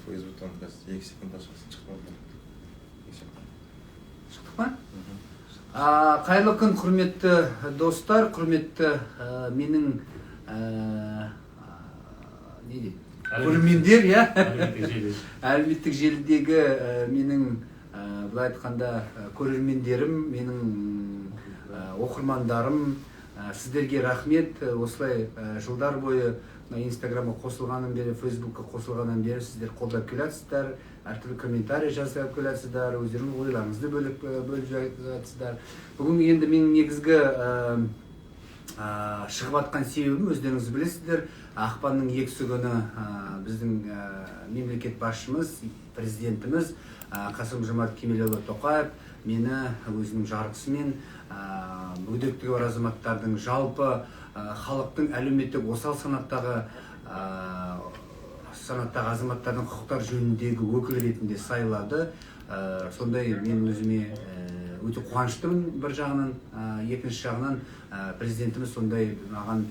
Фейсбуктан қазір 2 секундта шықты ма? Шықтық па? Қайырлы күн, құрметті достар, құрметті менің көрермендер, әлеуметтік желідегі менің былай айтқанда көрермендерім, менің оқырмандарым, сіздерге рахмет. Осылай жылдар бойы Инстаграмға қосылғаннан бері, Фейсбукқа қосылғаннан бері сіздер қолдап келатсыздар, әртүрлі комментарий жазып келатсыздар, өздеріңіз ойларыңызды бөліп жатсыздар. Бүгін енді менің негізгі шығып атқан себебім өздеріңіз білесіздер, ақпанның 2-сі күні біздің мемлекет басшымыз, президентіміз Қасым-Жомарт Кемелұлы Тоқаев мені өзінің жарғысымен мүгедектігі бар азаматтардың, жалпы халықтың әлеуметтік осал санаттағы азаматтардың құқықтар жөніндегі өкіл ретінде сайлады. Сондай мен өзіме өте қуаныштымын бір жағынан, екінші жағынан президентіміз сондай маған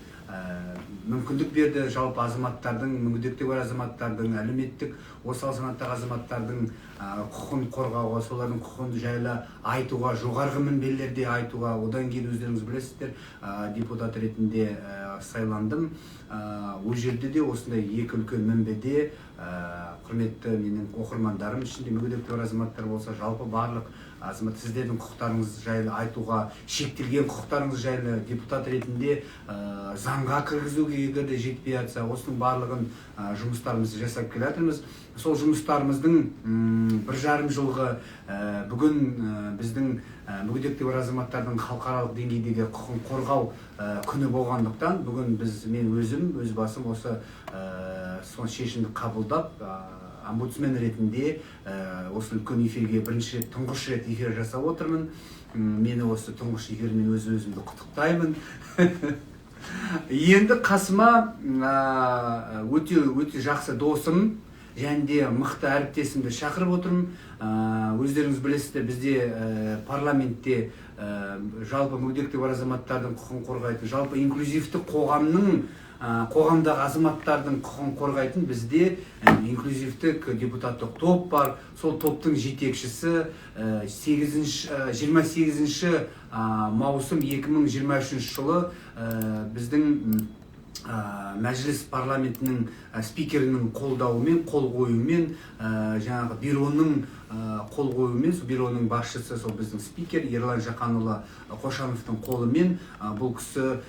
мүмкіндік берді. Жалпы азаматтардың, мүгедектігі бар азаматтардың, әлеуметтік осал санаттағы азаматтардың құқығын қорғауға, солардың құқығын жайлы айтуға, жоғарғы мінберлерде айтуға, одан кейін өздеріңіз білесіздер, депутат ретінде сайландым. Ол жерде де осындай екі үлкен мінбеде құрметті менің оқырмандарым, ішінде мүгедектігі бар азаматтар болса, жалпы барлық азамат сіздердің құқықтарыңыз жайлы айтуға, шектелген құқықтарыңыз жайлы депутат ретінде заңға кіргізуге егер де жетпей жатса, осының барлығын жұмыстарымызды жасап келатырмыз. Сол жұмыстарымыздың 1,5 жылғы бүгін біздің мүгедектігі бар азаматтардың халықаралық деңгейдегі құқығын қорғау күні болғандықтан, бүгін мен өзім, өз басым осы сол шешімді қабылдап, омбудсмен ретінде осы үлкен эфирге тұңғыш рет эфир жасап отырмын. Мені осы тұңғыш эфирмен өзімді құттықтаймын. Енді қасыма өте жақсы досым және де мықты әріптесімді шақырып отырмын. Өздеріңіз білесіздер, бізде парламентте жалпы мүгедектігі бар азаматтардың құқығын қорғайтын, жалпы инклюзивті қоғамдағы азаматтардың құқығын қорғайтын бізде инклюзивтік депутаттық топ бар. Сол топтың жетекшісі 28 маусым 2023 жылы біздің мәжіліс парламентінің спикерінің қолдауымен, қол қоюымен, жаңағы бюроның қол қоюымен, бюроның басшысы сол біздің спикер Ерлан Жақанұлы Қошановтың қолымен бұл кісі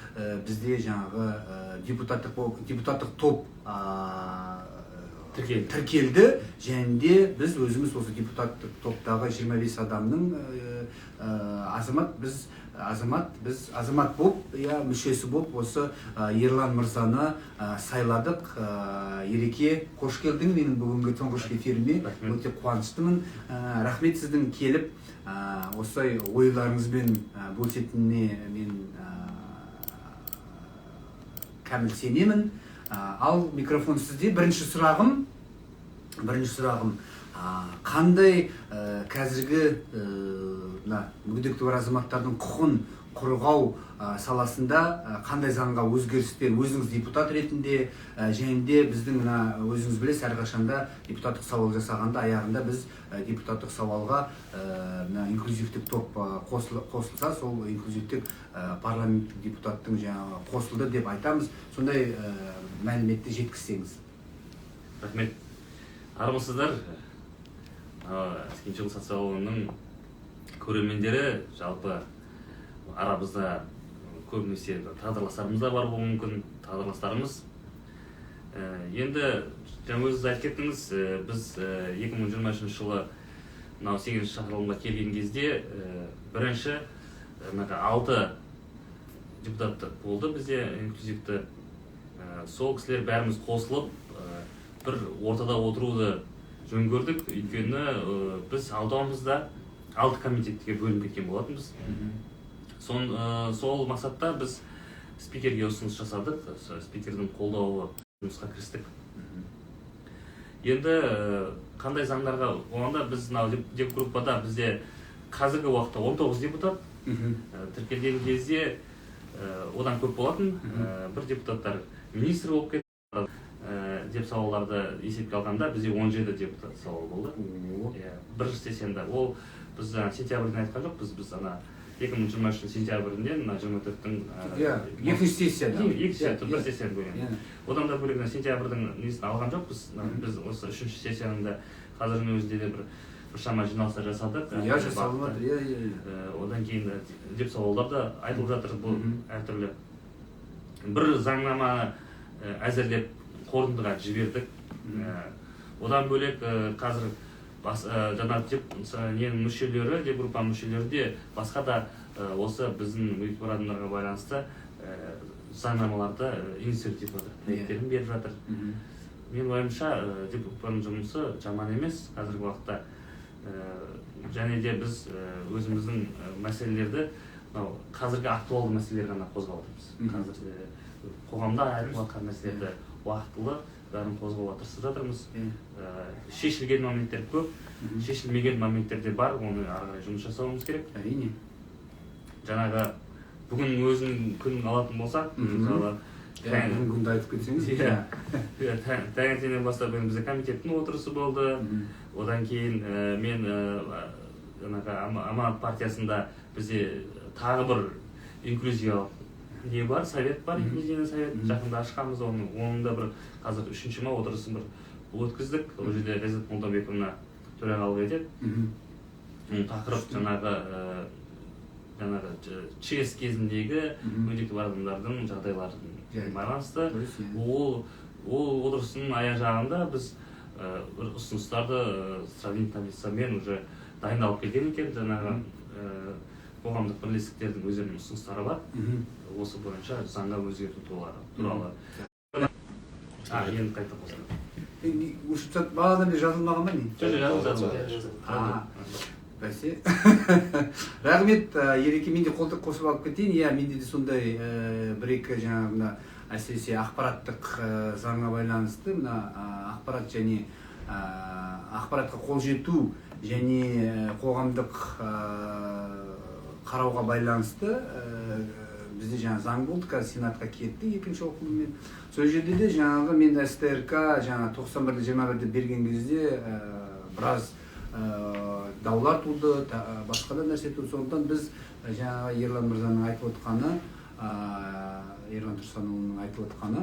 бізде жаңағы депутаттық топ тіркелді, және де біз өзіміз осы депутаттық топтағы 25 адамның азамат болып, мүшесі болып осы Ерлан мырзаны сайладық. Ереке, қош келдің менің бүгінгі тұңғыш эфиріме. Өте қуаныштымын. Рахмет сіздің келіп, осылай ойларыңызбен бөлісетініне мен кәміл сенемін. Ал микрофон сізде. Бірінші сұрағым, қандай қазіргі мүгедектігі бар азаматтардың құқығын қорғау саласында қандай заңға өзгерістер өзіңіз депутат ретінде, және де біздің өзіңіз білесіз, әрқашанда депутаттық сауал жасағанда аяғында біз депутаттық сауалға инклюзивтік топ қосылса, сол инклюзивтік парламенттік депутаттың қосылды деп айтамыз. Сондай мәліметті жеткізсеңіз. Рахмет. Армысыздар. Кенжеғұл Сатсауылының көрермендері, жалпы арамызда көбінесе тағдырластарымыз да бар болуы мүмкін, тағдырластарымыз. Енді жаңа өзіңіз айтып кеттіңіз, біз 2023 жылы 8 шақырылымға келген кезде бірінші 6 депутат болды бізде инклюзивті. Сол кісілер бәріміз қосылып бір ортада отыруды жөн көрдік, өйткені біз аудамызда 6 комитетке бөлініп кеткен болатынбыз. Сол мақсатта біз спикерге ұсыныс жасадық, спикердің қолдауы жұмысқа кірістік. Енді қандай заңдарға оғанда біз депгруппада бізде қазіргі уақытта 19 депутат тіркелген кезде одан көп болатын. Бір депутаттар министр болып кетті, деп сауалдарды есепке алғанда бізде 17 депутат сауал болды. Бірінші сессияда ол біз сентябрьден айтқан жоқпыз, біз 2023 сентябрьден 24-тің екінші сессияда. Екі сессияда, бір сессияны бөлген. Одан да бөлек сентябрьдің несін алған жоқпыз. Біз осы үшінші сессияның да қазірдің өзінде де бір шама жиналыстар жасадық. Жасалып жатыр. Одан кейін деп сауалдар да айтылып жатыр, бұл әртүрлі. Бір заңнаманы әзірлеп қорытындыға жібердік. Одан бөлек қазір жаңағы ненің мүшелері, деп группаның мүшелері де басқа да осы біздің мүгедек адамдарға байланысты заңнамаларды инициатив жатыр, проекттерін беріп жатыр. Мен ойымша деп группаның жұмысы жаман емес қазіргі уақытта. Және де біз өзіміздің мәселелерді қазіргі актуалды мәселелер ғана қозғап отырмыз. Қазір қоғамда айтылып жатқан мәселелерді уақытылы бәрін қозғауға тырысып жатырмыз. Шешілген моменттер көп, шешілмеген моменттер де бар, оны ары қарай жұмыс жасауымыз керек. Әрине. Жаңағы бүгін өзінің күнін алатын болсақ, мысалы күнді айтып кетсеңіз. Таңертеңнен бастап бізде комитеттің отырысы болды. Одан кейін мен Аманат партиясында бізде тағы бір инклюзиялық не бар, совет бар, инклюзивный совет. Жақында ашқанбыз, оның да бір қазір 3-ші отырысын бір өткіздік. Ол жерде Ғиззат Молдабековна төрағалық етеді. Тақырып жаңағы ЧС кезіндегі мүгедектігі бар адамдардың жағдайларына байланысты. Ол отырысының аяқ жағында біз бір ұсыныстарды сравнительный таблицамен уже дайындалып келген екен. Жаңағы қоғамдық бірлестіктердің өздерінің ұсыныстары бар. Осы бойынша заңға өзгерту туралы. Енді қайта қосылды. Бағадан бері жазылмаған ба не? Жазылды. Бәсе. Рахмет, Ереке, мен де қолтық қосып алып кетейін. Иә, менде де сондай бір-екі жаңағы әсіресе ақпараттық заңға байланысты, ақпарат және ақпаратқа қол жету және қоғамдық қарауға байланысты бізде жаңа заң болды, қазір Сенатқа кетті екінші оқылыммен. Сол жерде де жаңағы мен СТРК жаңа 91-21-де берген кезде біраз даулар туды, басқа да нәрсе туды. Сондықтан біз жаңағы Ерлан Мырзаның айтып отқаны, Ерлан Тұрсанұлының айтып отқаны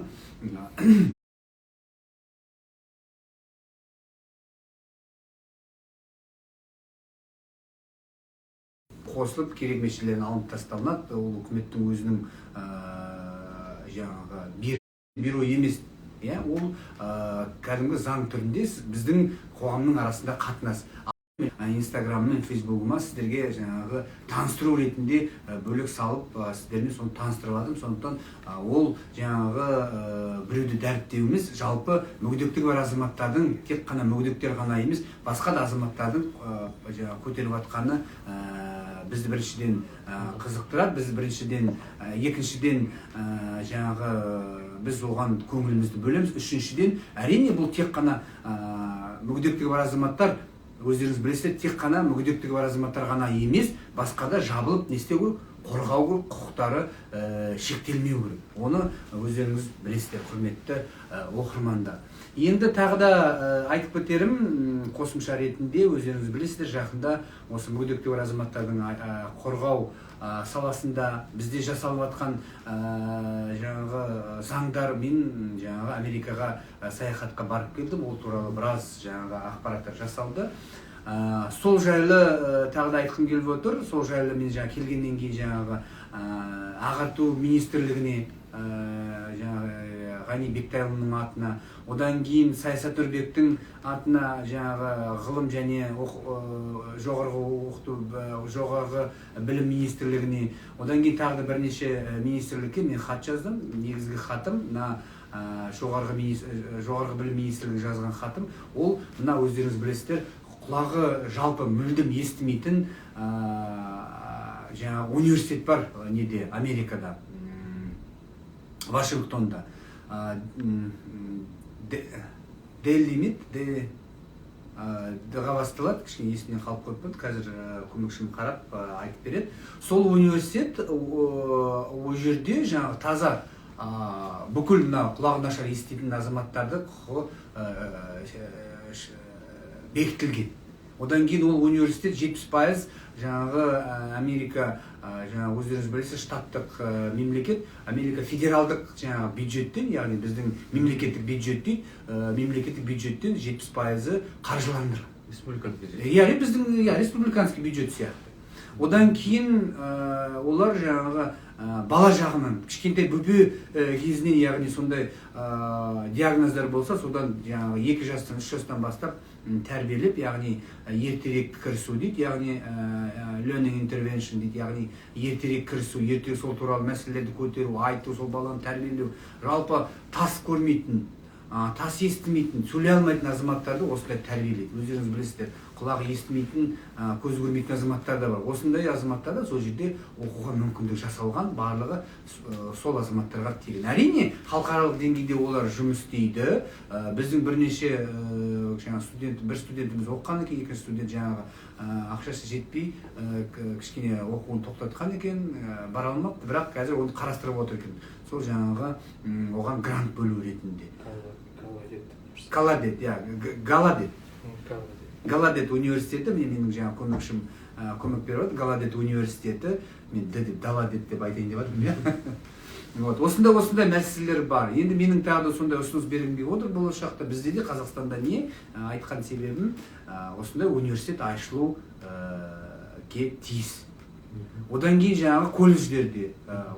қосылып керек мәселелерін алынып тасталынады. Ол үкіметтің өзінің жаңағы бюро емес, ол кәдімгі заң түрінде біздің қоғамның арасында қатынас. Инстаграммен, Фейсбугыма сіздерге жаңағы таныстыру ретінде бөлек салып, сіздермен соны таныстырыладым. Сондықтан ол жаңағы біреуді дәріптеу емес, жалпы мүгедектігі бар азаматтардың, тек қана мүгедектер ғана емес, басқа да азаматтардың көтеріп жатқаны бізді біріншіден қызықтырады, бізді біріншіден, екіншіден жаңағы біз оған көңілімізді бөлеміз, үшіншіден әрине бұл тек қана мүгедектігі бар азаматтар, өздеріңіз білесіздер, тек қана мүгедектігі бар азаматтар ғана емес, басқа да жабылып не істеу керек, қорғау керек, құқықтары шектелмеу керек. Оны өздеріңіз білесіздер, құрметті оқырмандар. Енді тағы да айтып кетерім, қосымша ретінде өздеріңіз білесіздер, жақында осы мүгедектігі бар азаматтардың қорғау саласында бізде жасалып жатқан жаңағы заңдар, мен жаңағы Америкаға саяхатқа барып келдім, ол туралы біраз жаңағы ақпараттар жасалды. Сол жайлы тағы да айтқым келіп отыр. Сол жайлы мен жаңағы келгеннен кейін жаңағы ағарту министрлігіне Ғани Бектайұлының атына, одан кейін Саясат Үрбектің атына жаңағы ғылым және жоғарғы білім министрлігіне, одан кейін тағы да бірнеше министрлікке мен хат жаздым. Негізгі хатым жоғарғы білім министрлігі жазған хатым. Ол мына өздеріңіз білесіздер, құлағы жалпы мүлдем естімейтін жаңағы университет бар неде, Америкада, Вашингтонда. Делли мет, дға басталады, кішкене есімнен қалып қойыппын, қазір көмекшім қарап айтып береді. Сол университет, ол жерде жаңағы таза бүкіл мына құлағы нашар еститін азаматтарды құқығы бекітілген. Одан кейін ол университет 70% жаңағы Америка, жаңағы өздеріңіз білесіз, штаттық мемлекет, Америка федералдық жаңағы бюджеттен, яғни біздің мемлекеттік бюджет дейді, мемлекеттік бюджеттен 70% қаржыландырған. Республиканский бюджет. Яғни біздің республиканский бюджет сияқты. Одан кейін олар жаңағы бала жағынан кішкентай бөпе кезінен, яғни сондай диагноздар болса, содан жаңағы 2 жастан 3 жастан бастап тәрбиелеп, яғни ертерек кірісу дейді, яғни learning intervention дейді, яғни ертерек кірісу, ертерек сол туралы мәселелерді көтеру, айту, сол баланы тәрбиелеу, жалпы тас көрмейтін, тас естімейтін, сөйлей алмайтын азаматтарды осылай тәрбиелейді. Өздеріңіз білесіздер, құлағы естімейтін, көз көрмейтін азаматтар да бар. Осындай азаматтарда сол жерде оқуға мүмкіндік жасалған, барлығы сол азаматтарға тегін. Әрине, халықаралық деңгейде олар жұмыс істейді. Біздің бірнеше бір студентіміз оқыған екен, екінші студент жаңағы ақшасы жетпей, кішкене оқуын тоқтатқан екен, бара алмапты, бірақ қазір оны қарастырып отыр екен. Сол жаңағы оған грант бөлу ретінде. Галадет университеті, менің жаңа көмекшім көмек беріп отыр. Галадет университеті, мен Даладет деп айтайын деп жатырмын. Осындай мәселелер бар. Енді менің тағы да сондай ұсыныс бергім келіп отыр. Болашақта бізде де Қазақстанда не айтқан себебім, осындай университет ашылу тиіс. Одан кейін жаңағы колледждерде,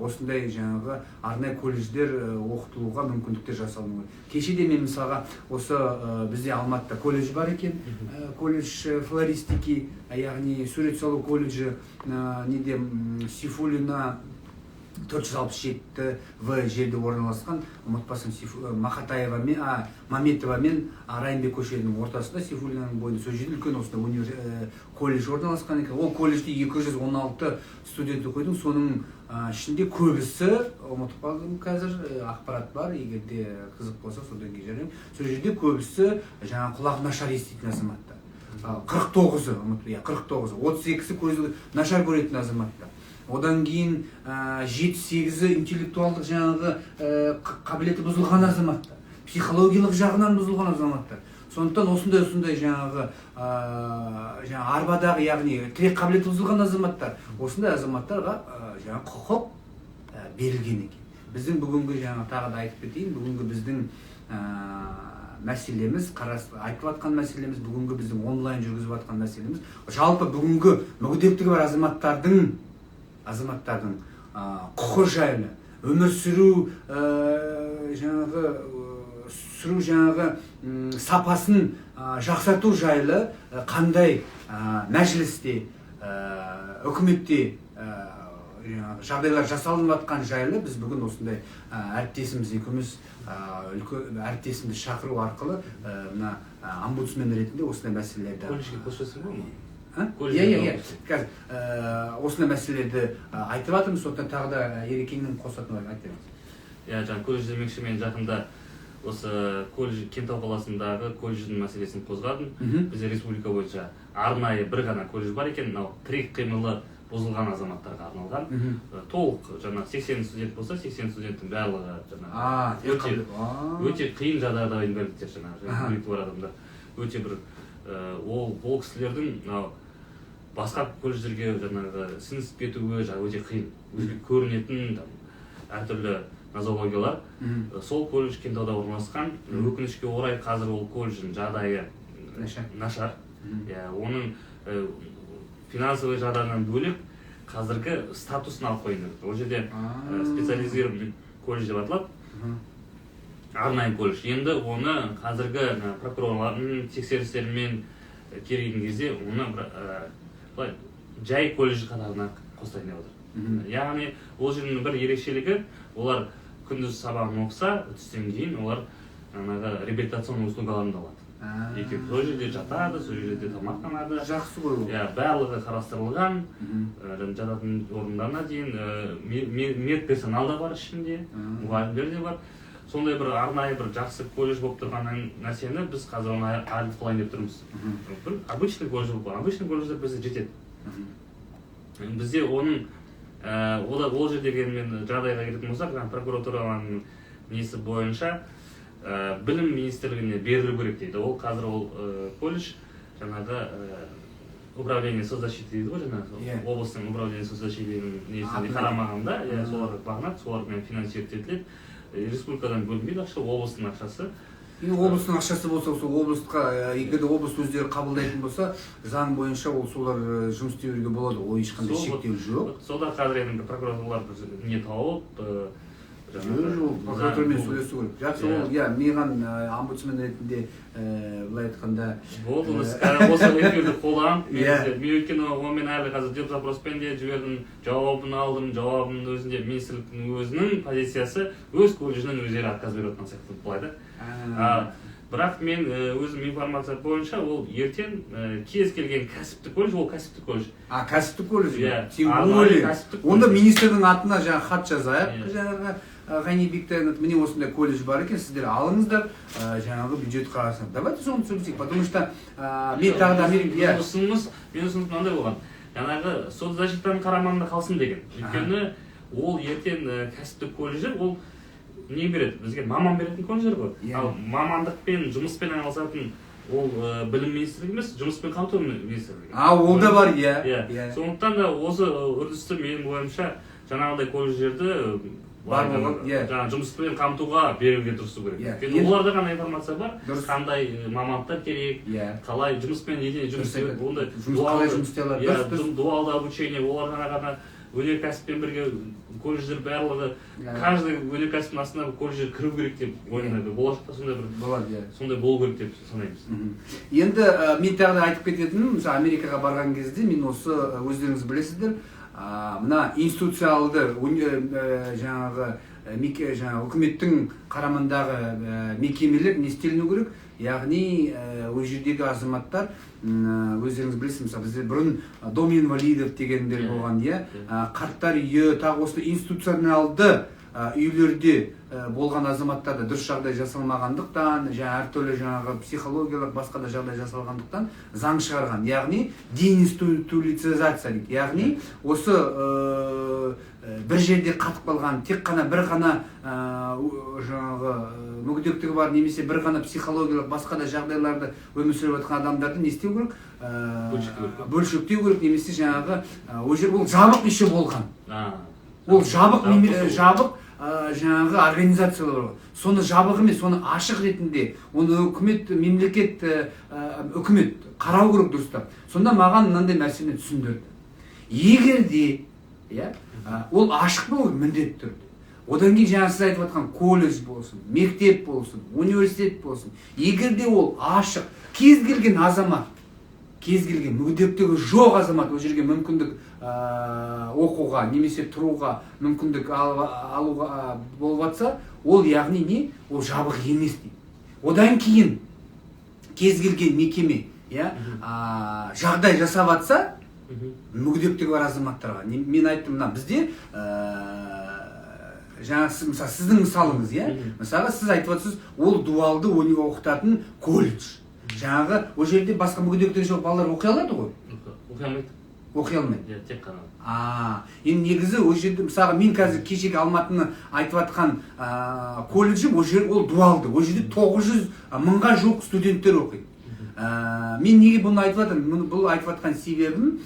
осындай жаңағы арнайы колледждер оқытылуға мүмкіндіктер жасалуы. Кешеде мен мысалға осы бізде Алматыда колледж бар екен, колледж флористики, яғни сурет салу колледжі, неде Сейфуллина 467 в жерде орналасқан, ұмытпасам, Мақатаева мен Маметова мен Райымбек көшелерінің ортасында, Сейфуллинаның бойында, сол жерде үлкен осындай колледж орналасқан екен. Ол колледжде 216 студент оқиды, соның ішінде көбісі, ұмытып қалдым қазір, ақпарат бар, егерде қызық болса, содан кейін жарайым. Сол жерде көбісі жаңағы құлағы нашар еститін азаматтар. 49-ы, 32-сі көзі нашар көретін азаматтар. Одан кейін 7-8-і интеллектуалдық жаңағы қабілеті бұзылған азаматтар, психологиялық жағынан бұзылған азаматтар. Сондықтан осындай жаңағы арбадағы, яғни тірек қабілеті бұзылған азаматтар, осындай азаматтарға жаңағы құқық берілген екен. Біздің бүгінгі жаңағы тағы да айтып кетейін, бүгінгі біздің мәселеміз, айтып жатқан мәселеміз, бүгінгі біздің онлайн жүргізіп жатқан мәселеміз, жалпы бүгінгі мүгедектігі бар азаматтардың құқы жайлы, өмір сүру жаңағы сапасын жақсарту жайлы қандай мәжілісте, үкіметте жағдайлар жасалынып жатқан жайлы біз бүгін осындай әріптесіміз екеуміз әріптесімді шақыру арқылы мына омбудсмен ретінде осындай мәселелерді Колледжге қосасың ба? Қазір осындай мәселелерді айтып жатырмыз, сондықтан тағы да Ерекеңнің қосатын айтып жатырмыз. Жаңа колледж демекші, мен жақында осы колледж, Кентау қаласындағы колледждің мәселесін қозғадым. Бізде республика бойынша арнайы бір ғана колледж бар екен, тірек қимылы бұзылған азаматтарға арналған. Толық жаңа 80 студент болса, 80 студенттің барлығы өте қиын жағдайда инвалидтер, жаңағы бар адамдар. Өте бір ол кісілердің басқа колледждерге жаңағы сіңісіп кетуі өте қиын. Өзге көрінетін әртүрлі нозологиялар. Сол колледж Кентауда орналасқан. Өкінішке орай қазір ол колледждің жағдайы нашар. Оның финансовый жағдайынан бөлек қазіргі статусын алып қойды. Ол жерде специализированный колледж деп аталады. Арнайы колледж. Енді оны қазіргі прокурорлардың тексерістерімен келген кезде оны жай колледж қатарына қостайын деп отыр. Яғни ол жердің бір ерекшелігі, олар күндіз сабағын оқыса, түстен кейін олар реабилитационный услугаларын алады. Сол жерде жатады, сол жерде тамақтанады. Жақсы ғой ол. Барлығы қарастырылған, жататын орындарына дейін медперсонал да бар ішінде, мұғалімдер де бар. Сондай бір арнайы бір жақсы колледж болып тұрған нәрсені біз қазір оны айырып қылайын деп тұрмыз. Бір обычный колледж болып тұрған, обычный колледждер бізде жетеді. Бізде оның ол жердегі мен жағдайға келетін болсақ, прокуратураның несі бойынша білім министрлігіне берілу керек дейді. Ол қазір ол колледж жаңағы управление соцзащиты дейді ғой, жаңағы облыстың управление соцзащитының несінде қарамағында, соларға бағынады, солармен финансировать етіледі. Республикадан бөлінбейді ақша, облыстың ақшасы. Облыстың ақшасы болса, сол облысқа, егер де облыс өздері қабылдайтын болса, заң бойынша ол солар жұмыс істеуге болады, ол ешқандай шектеу жоқ. Сода қазір енді прокурорлар не тауып, прокуратурамен сөйлесу керек. Жақсы, ол маған омбудсмен ретінде былай айтқанда болдыңыз, осы эфирді қолданып, мен өйткені онымен әлі қазір деп запроспен де жібердім, жауабын алдым, жауабының өзінде министрліктің өзінің позициясы өз колледжінен өздері отказ беріп отырған сияқты былай да. Бірақ мен өзім информация бойынша ол ертең кез келген кәсіптік колледж, ол кәсіптік колледж. Кәсіптік колледж? Онда министрдің атына жаңағы хат жазайық, жаңағы Ғани Бектаев, міне осындай колледж бар екен, сіздер алыңыздар, жаңағы бюджет қарасын. Давайте соны сөйлесейік, потому что мен тағы да менің ұсынымыз мынандай болған. Жаңағы соцзащитаның қарамағында қалсын деген. Өйткені ол ертең кәсіптік колледждер, ол не береді? Бізге маман беретін колледждер ғой. Ал мамандықпен, жұмыспен айналысатын ол білім министрлігі емес, жұмыспен қамту министрлігі. Ол да бар, Сондықтан да осы үрдісті менің ойымша жаңағыдай колледждерді жаңағы жұмыспен қамтуға беруге тырысу керек. Оларда ғана информация бар, қандай мамандықтар керек, қалай жұмыспен жұмыс істеу, дуалды обучение, олар ғана өнеркәсіппен бірге колледждер барлығы, каждый өнеркәсіптің астына колледждер кіру керек деп ойламайды. Болашақта сондай болу керек деп санаймыз. Енді мен тағы да айтып кететінім, Америкаға барған кезде мен осы өздеріңіз білесіздер, мына институциалды жаңағы үкіметтің қарамағындағы мекемелер не істеліну керек, яғни ол жердегі азаматтар өздеріңіз білесіз, мысалы бізде бұрын дом инвалидов дегендер болған, қарттар үйі, тағы осы институционалды үйлерде болған азаматтарда дұрыс жағдай жасалмағандықтан, әртүрлі жаңағы психологиялық басқа да жағдай жасалғандықтан заң шығарған, яғни деинституциализация дейді. Яғни осы бір жерде қатып қалған, тек қана бір ғана жаңағы мүгедектігі бар немесе бір ғана психологиялық басқа да жағдайларды өмір сүріп жатқан адамдарды не істеу керек? Бөлшектеу керек, немесе жаңағы ол жабық еще болған. Ол жабық жаңағы организациялар бар. Соны жабық емес, соны ашық ретінде, оны үкімет, мемлекет, үкімет қарау керек дұрыстап. Сонда маған мынандай нәрсені түсіндірді. Егер де ол ашық болу міндетті түрде. Одан кейін жаңа сіз айтып жатқан колледж болсын, мектеп болсын, университет болсын, егер де ол ашық, кез келген азамат, кез келген мүгедектігі жоқ азамат ол жерге мүмкіндік оқуға немесе тұруға мүмкіндік алуға болып жатса, ол яғни не? Ол жабық емес дейді. Одан кейін кез келген мекеме жағдай жасап жатса, мүгедектігі бар азаматтарға. Мен айттым, бізде жаңағы сіздің мысалыңыз, мысалы сіз айтып жатсыз, ол дуалды оқытатын колледж. Жаңағы ол жерде басқа мүгедектігі жоқ балалар оқи алады ғой? Оқи алмайды. Оқи алмайды? Тек қана. Енді негізі ол жерде, мысалы мен қазір кешегі Алматыны айтып жатқан колледжім, ол дуалды. Ол жерде 900 мыңға жоқ студенттер оқиды. Мен неге бұны айтып жатырмын? Бұл айтып жатқан себебім,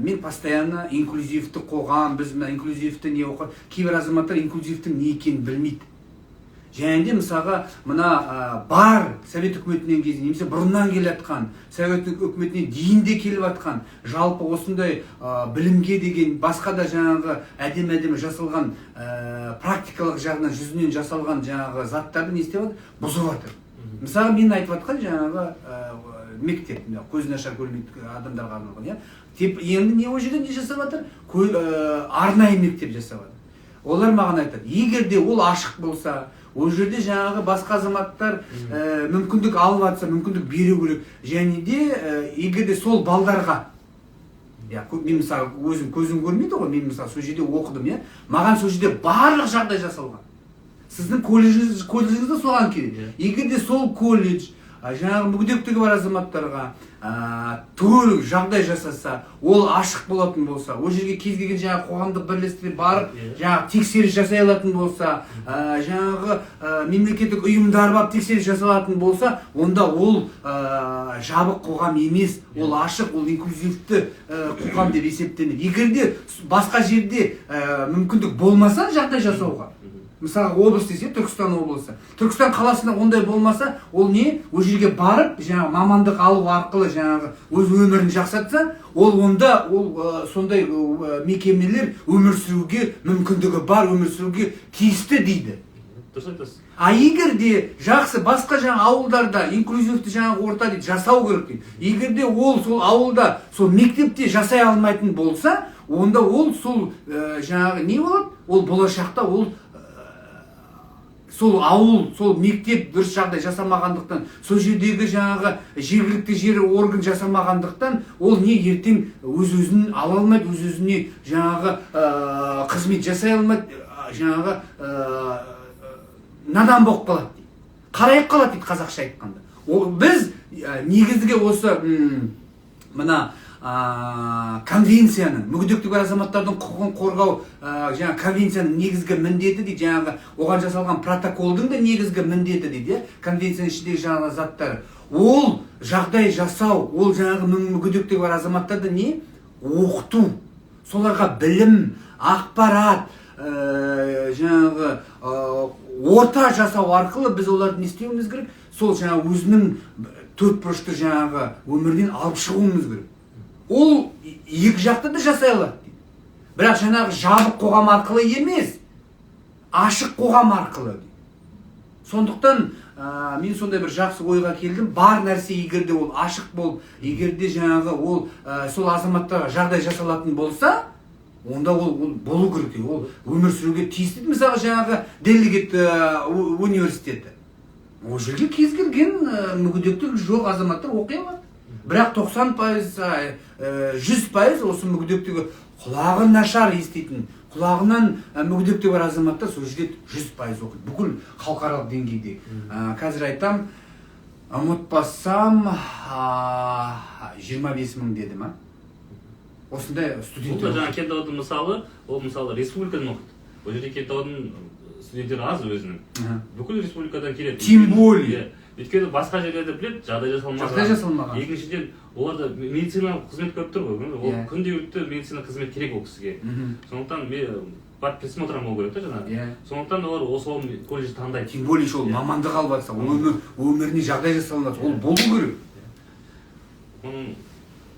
мен постоянно инклюзивті қоғам, біз инклюзивті не оқы, кейбір азаматтар инклюзивтің не екенін білмейді. Және де мысалға мына бар Совет үкіметінен кезінде, немесе бұрыннан келе жатқан, Совет үкіметіне дейін де келіп жатқан, жалпы осындай білімге деген басқа да жаңағы әдемі жасалған практикалық жағынан жүзінен жасалған жаңағы заттарды не істеп жатыр? Бұзып жатыр. Мысалы мен айтып жатқан жаңағы мектеп, көзі нашар көрмейтін адамдарға арналған, енді не ол жерде не жасап жатыр? Арнайы мектеп жасап жатыр. Олар маған айтады, егер де ол ашық болса, ол жерде жаңағы басқа азаматтар мүмкіндік алып жатса, мүмкіндік беру керек. Және де егер де сол балдарға, мен мысалы өзім көзім көрмейді ғой, мен мысалы сол жерде оқыдым, маған сол жерде барлық жағдай жасалған. Сіздің колледжіңізді соған керек. Егер де сол колледж жаңағы мүгедектігі бар азаматтарға түгел жағдай жасаса, ол ашық болатын болса, ол жерге кез келген жаңағы қоғамдық бірлестіктер барып, жаңағы тексеріс жасай алатын болса, жаңағы мемлекеттік ұйымдар барып тексеріс жасалатын болса, онда ол жабық қоғам емес, ол ашық, ол инклюзивті қоғам деп есептенеді. Егер де басқа жерде мүмкіндік болмаса жағдай жасауға, мысалы облыс десе Түркістан облысы, Түркістан қаласында ондай болмаса, ол не? Ол жерге барып, жаңағы мамандық алу арқылы жаңағы өз өмірін жақсартса, ол онда сондай мекемелер өмір сүруге мүмкіндігі бар, өмір сүруге тиісті дейді. Дұрыс айтасыз. Егер де жақсы басқа жаңа ауылдарда инклюзивті жаңағы орта дейді жасау керек дейді. Егер де ол сол ауылда, сол мектепте жасай алмайтын болса, онда ол сол жаңағы не болады? Ол болашақта ол сол ауыл, сол мектеп дұрыс жағдай жасамағандықтан, сол жердегі жаңағы жергілікті жері орган жасамағандықтан, ол не ертең өз-өзін ала алмайды, өз-өзіне жаңағы қызмет жасай алмайды, жаңағы надан болып қалады дейді. Қарайып қалады дейді қазақша айтқанда. Біз негізгі осы мына конвенцияның, мүгедектігі бар азаматтардың құқығын қорғау жаңағы конвенцияның негізгі міндеті дейді, жаңағы оған жасалған протоколдың да негізгі міндеті дейді, конвенцияның ішіндегі жаңағы заттар. Ол жағдай жасау, ол жаңағы мүгедектігі бар азаматтарды не? Оқыту, соларға білім, ақпарат, жаңағы орта жасау арқылы біз оларды не істеуіміз керек? Сол жаңағы өзінің төртбұрышты жаңағы өмірден алып шығуымыз керек. Ол екі жақты да жасай алады дейді. Бірақ жаңағы жабық қоғам арқылы емес, ашық қоғам арқылы дейді. Сондықтан мен сондай бір жақсы ойға келдім. Бар нәрсе егерде ол ашық болып, егерде жаңағы ол сол азаматтарға жағдай жасалатын болса, онда ол болу керек. Ол өмір сүруге тиісті. Мысалы жаңағы Делегет университеті. Ол жерге кез келген мүгедектігі жоқ азаматтар оқи алады. Бірақ 90%, 100% осы мүгедектігі құлағы нашар еститін, құлағынан мүгедектігі бар азаматтар сол жерде 100% оқиды. Бүкіл халықаралық деңгейде. Қазір айтам, ұмытпасам 25 мың деді ма? Осындай студенттер. Ол да жаңа Кентаудың мысалы, ол мысалы республикадан оқиды. Ол жерде Кентаудың студенттері аз өзінің. Бүкіл республикадан келеді. Тем более. Өйткені басқа жерлерде біледі, жағдай жасалмаған. Екіншіден, оларда медициналық қызмет көріп тұр ғой. Ол күнделікті медицина қызмет керек ол кісіге. Сондықтан бар присмотром болу керек та жаңағы. Сондықтан олар осы колледж таңдайды. Тем более ол мамандық алып жатса, өміріне жағдай жасалынады, ол болу керек. Оның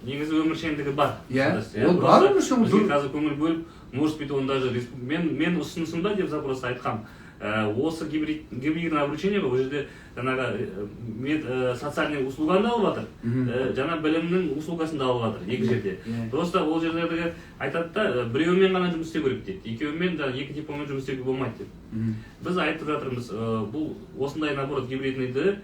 негізі өміршеңдігі бар. Ол бар өміршеңдігі. Қазір көңіл бөліп, может быть, он даже мен ұсынысымда деп запрос айтқам. Осы гибридное обучение ол жерде жаңағы социальный услуганы да алып жатыр, жаңа білімнің услугасын да алып жатыр екі жерде. Просто ол жердегі айтады да, біреуімен ғана жұмыс істеу керек дейді, екеуімен екі дипломмен жұмыс істеуге болмайды деп. Біз айтып жатырмыз, бұл осындай наоборот гибридныйды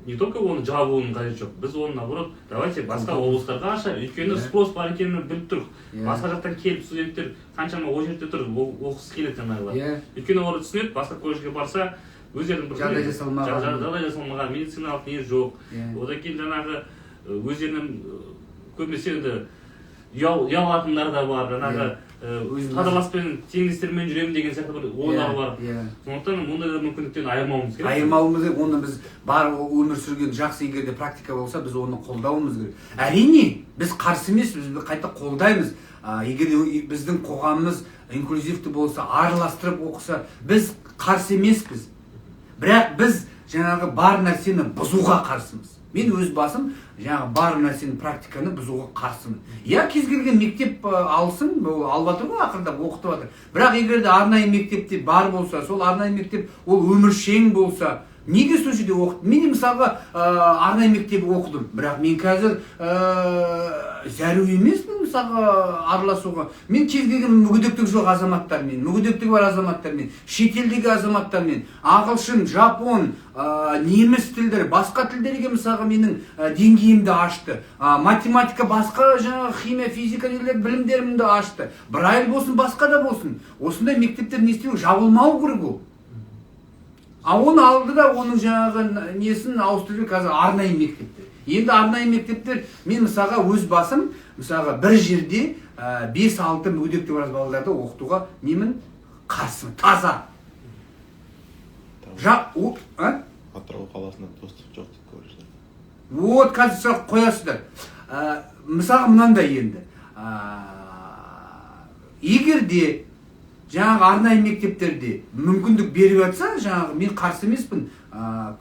не только оны жабуының қажеті жоқ, біз оны наоборот давайте басқа облыстарға ашайық, өйткені спрос бар екенін біліп тұрық. Басқа жақтан келіп студенттер қаншама ол жерде тұр, оқығысы келеді жаңағылар. Өйткені олар түсінеді, басқа колледжге барса өздерінің бір жағдай жасалмаған, медициналық не жоқ. Одан кейін жаңағы өздерінің көбінесе енді ұялатындар да бар, жаңағы Қадаласпен теңіздермен жүремін деген сияқты бір ойлар бар. Сондықтан мұндай да мүмкіндіктен айырмауымыз керек. Айырмауымыз керек, оны біз бар өмір сүрген жақсы егерде практика болса, біз оны қолдауымыз керек. Әрине, біз қарсы емес, біз қайта қолдаймыз. Егер біздің қоғамымыз инклюзивті болса, араластырып оқыса, біз қарсы емеспіз. Бірақ біз жаңағы бар нәрсені бұзуға қарсымыз. Мен өз басым жаңағы бар нәрсені практиканы бұзуға қарсымын. Кез келген мектеп алсын, алып жатыр ғой, ақырындап оқытып жатыр. Бірақ егер де арнайы мектепте бар болса, сол арнайы мектеп ол өміршең болса, неге сол жерде оқыды? Мен мысалға арнайы мектепте оқыдым, бірақ мен қазір зәру емеспін мысалға араласуға. Мен кез келген мүгедектігі жоқ азаматтармен, мүгедектігі бар азаматтармен, шетелдегі азаматтармен, ағылшын, жапон, неміс тілдері, басқа тілдерге мысалға менің деңгейімді ашты. Математика, басқа жаңағы химия, физика білімдерімді ашты. Брайль болсын, басқа да болсын. Осындай мектептер не істеу, жабылмау керек ол. оны алды да оның жаңағы несін ауыстырды қазір арнайы мектептер. Енді арнайы мектептер, мен мысалға өз басым, мысалға бір жерде 5-6 мүгедекті бар балаларды оқытуға немін қарсымын, таза. Атырау қаласында достық жоқ деп көрсетті. Вот қазір сұрақ қоясыздар. Мысалға мынандай енді. Егер де жаңағы арнайы мектептерде мүмкіндік беріп жатса, жаңағы мен қарсы емеспін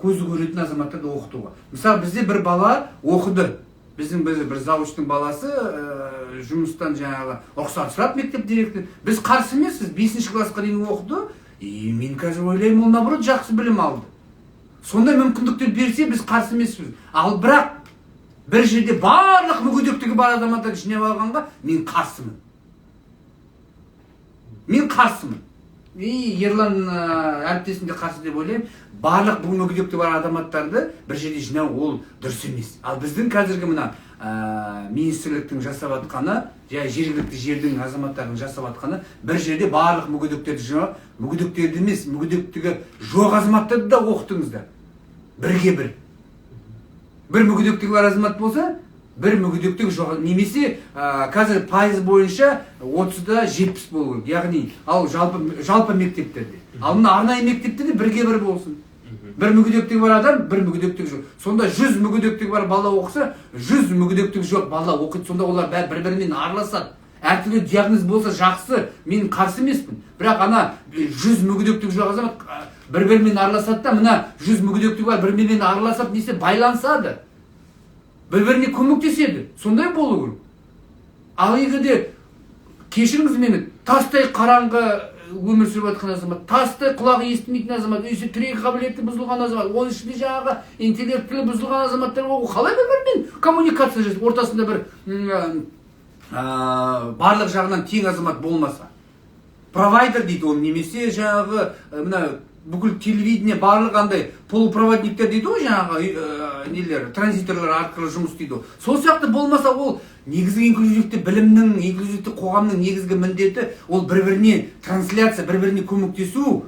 көзі көретін азаматтарды оқытуға. Мысалы бізде бір бала оқыды. Біздің бір завучтың баласы жұмыстан жаңағы рұқсат сұрап мектеп директоры. Біз қарсы емеспіз, 5-ші классқа дейін оқыды. Мен қазір ойлаймын, ол наоборот жақсы білім алды. Сондай мүмкіндіктер берсе біз қарсы емеспіз. Ал бірақ бір жерде барлық мүгедектігі бар азаматтарды жинап алғанға мен қарсымын. Мен қарсымын. Ерлан әріптесім де қарсы деп ойлаймын. Барлық бұл мүгедектігі бар азаматтарды бір жерде жинау ол дұрыс емес. Ал біздің қазіргі мына министрліктің жасап жатқаны, жергілікті жердің азаматтарының жасап жатқаны бір жерде барлық мүгедектерді жинап, мүгедектерді емес, мүгедектігі жоқ азаматтарды да оқытыңыздар. Бірге бір. Бір мүгедектігі бар азамат болса, бір мүгедектігі жоқ. Немесе қазір пайыз бойынша 30-да 70 болу керек. Яғни, ал жалпы мектептерде. Ал мына арнайы мектептерде бірге бір болсын. Бір мүгедектігі бар адам, бір мүгедектігі жоқ. Сонда 100 мүгедектігі бар бала оқыса, 100 мүгедектігі жоқ бала оқиды. Сонда олар бір-бірімен араласады. Әртүрлі диагноз болса жақсы, мен қарсы емеспін. Бірақ ана 100 мүгедектігі жоқ азамат бір-бірімен араласады да, мына 100 мүгедектігі бар бір-бірімен араласып, несе байланысады. Бір-біріне көмектеседі. Сондай болу керек. Ал егерде кешіріңіз мені, тастай қараңғы өмір сүріп жатқан азамат, тастай құлағы естімейтін азамат, өйсе тірек қабілеті бұзылған азамат, оның ішінде жаңағы интеллектілі бұзылған азаматтар қалай бір-бірімен коммуникация жасайды, ортасында бір барлық жағынан тең азамат болмаса. Провайдер дейді оны, немесе жаңағы мына бүкіл телевидение барлық андай полупроводниктер дейді ғой, жаңағы нелер, транзиторлар арқылы жұмыс дейді. Сол сияқты болмаса ол негізгі инклюзивті білімнің, инклюзивті қоғамның негізгі міндеті ол бір-біріне трансляция, бір-біріне көмектесу,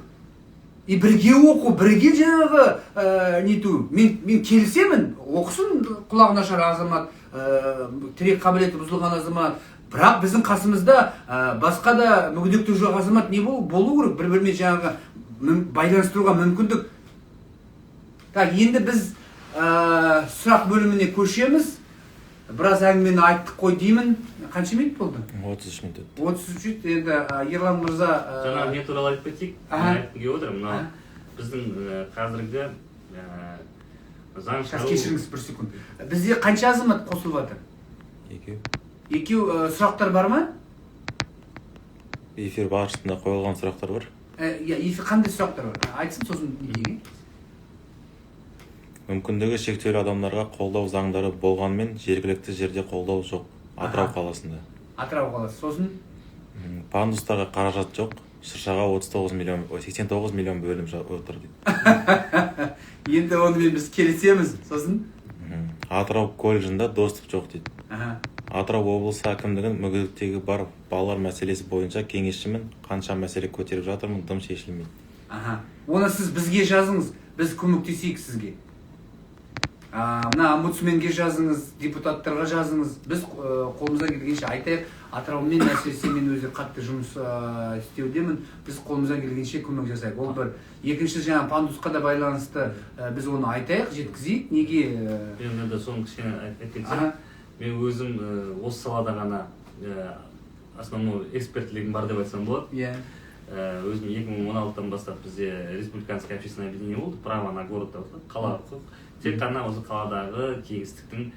бірге оқу, бірге жаңағы нету. Мен келісемін, оқысын құлағы нашар азамат, тірек қабілеті бұзылған азамат. Бірақ біздің қасымызда басқа да мүгедектігі жоқ азамат не болу керек, бір-бірімен жаңағы байланыстыруға мүмкіндік. Так, енді біз сұрақ бөліміне көшеміз. Біраз әңгімені айттық қой деймін. Қанша минут болды? 33 минут. 33 енді Ерлан мырза жаңа не туралы айтып кетейік. Айтып отырмын. Біздің қазіргі заң шығару. Кешіріңіз бір секунд. Бізде қанша азамат қосылып жатыр? Екеу сұрақтар бар ма? Эфир барысында қойылған сұрақтар бар. Қандай сұрақтар бар? Айтсын сосын неге? Мүмкіндігі шектеулі адамдарға қолдау заңдары болғанмен жергілікті жерде қолдау жоқ. Атырау қаласында. Атырау қаласы. Сосын? Пандустарға қаражат жоқ. Шыршаға 89 миллион бөлім отыр дейді. Енді онымен біз келісеміз. Сосын? Атырау колледжінде достық жоқ дейді. Атырау облысы әкімдігінің мүгедектігі бар балалар мәселесі бойынша кеңесшімін, қанша мәселе көтеріп жатырмын, дым шешілмейді. Оны сіз бізге жазыңыз, біз көмектесейік сізге. Мына омбудсменге жазыңыз, депутаттарға жазыңыз. Біз қолымыздан келгенше айтайық, Атыраумен әсіресе мен өзі қатты жұмыс істеудемін. Біз қолымыздан келгенше көмек жасайық. Ол бір. Екінші жаңа пандусқа да байланысты біз оны айтайық, жеткізейік. Неге? Мен де соны кішкене айтып кетсем. Мен өзім осы салада ғана основной экспертлігім бар деп айтсам болады. Өзім 2016-тан бастап бізде республиканское общественное объединение болды, право на город деп аталады, қала құқық. Тек қана осы қаладағы кеңістіктің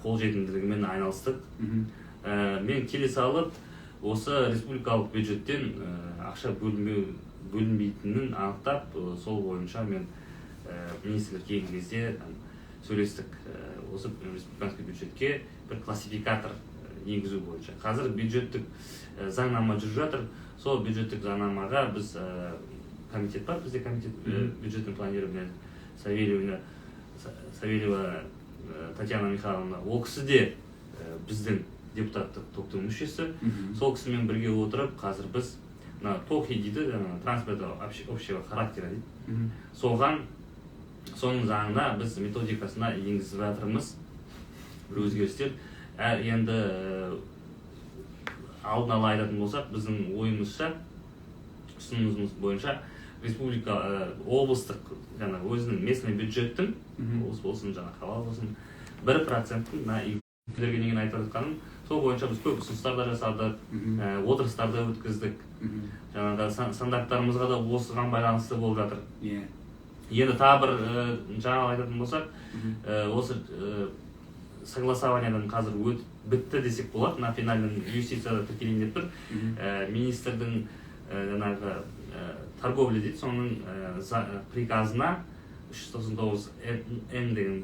қолжетімділігімен айналыстық. Мен келе салып, осы республикалық бюджеттен ақша бөлінбейтінін анықтап, сол бойынша мен министрлер келген кезде сөйлестік. Осы республиканский бюджетке бір классификатор енгізу бойынша. Қазір бюджеттік заңнама жүріп жатыр. Сол бюджеттік заңнамаға біз комитет бар, бізде комитет бюджетный планирование Савельева Татьяна Михайловна. Ол кісі де біздің депутаттық топтың мүшесі. Сол кісімен бірге отырып, қазір біз мына тохи дейді, транспорта общего характера дейді. Соның заңына біз методикасына енгізіп жатырмыз бір өзгерістер. Енді алдын ала айтатын болсақ, біздің ойымызша, ұсынымымыз бойынша республика облыстық өзінің местный бюджеттің, облыс болсын, қала болсын, 1%-ін игілерге деген айтып жатқаным, сол бойынша біз көп ұсыныстар да жасадық, отырыстарды өткіздік. Стандарттарымызға да осыған байланысты болып жатыр. Енді тағы бір жаңа айтатын болсақ, осы согласованиядан қазір бітті десек болады. На финальный юстицияда тіркелейін деп тұр. Министрдің торговля дейді, соның приказына 399М деген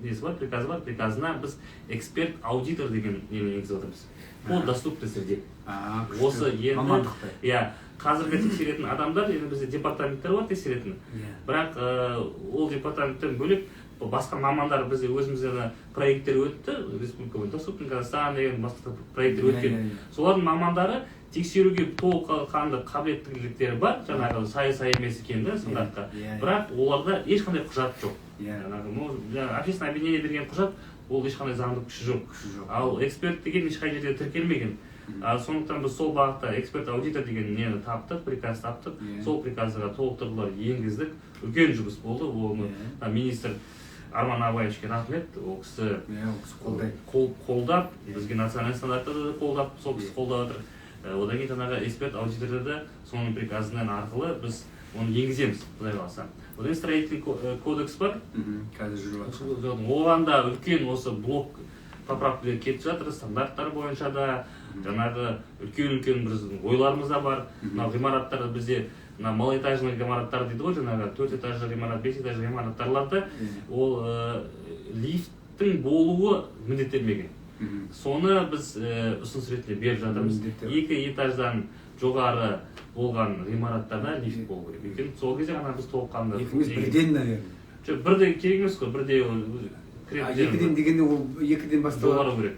несі бар, приказы бар. Приказына біз эксперт-аудитор деген енгізіп отырмыз. Ол доступный среде. Осы енді қазіргі тексеретін адамдар, енді бізде департаменттер бар тексеретін. Бірақ ол департаменттен бөлек басқа мамандар бізде өзімізде проекттер өтті, республика бойынша доступный Казахстан деген басқа проекттер өткен. Солардың мамандары тексеруге толыққанды қабілеттіліктері бар, жаңағы сай емес екен да стандартқа. Бірақ оларда ешқандай құжат жоқ. Общественное объединение берген құжат, ол ешқандай заңды күші жоқ. Ал эксперт деген ешқай жерде тіркелмеген. Сондықтан біз сол бағытта эксперт-аудитор деген нені таптық, приказ таптық, сол приказға толықтырулар енгіздік. Үлкен жұмыс болды. Оны министр Арман Абаевичке рахмет, ол кісі қолдап, бізге национальный стандарттарды қолдап, сол кісі қолдап отыр. Одан кейін жаңағы эксперт-аудиторды соның приказынан арқылы біз оны енгіземіз, құдай қаласа. Одан строительный кодекс бар. Оған да үлкен осы блок поправкалар кетіп жатыр, стандарттар бойынша да, жаңағы үлкен біздің ойларымыз да бар. Мына ғимараттар бізде малоэтажный ғимараттар дейді ғой, жаңағы 4 этажды ғимарат, 5 этажды ғимараттарларды ол лифттің болуы міндеттелмеген. Соны біз ұсыныс ретінде беріп жатырмыз. 2 этаждан жоғары болған ғимараттарда лифт болу керек екен. Сол кезде ғана біз толыққанды. Екіміз бірден, наверное. Бірде керек емес қой, бірде екіден дегенде ол екіден басталады. Жоғары керек.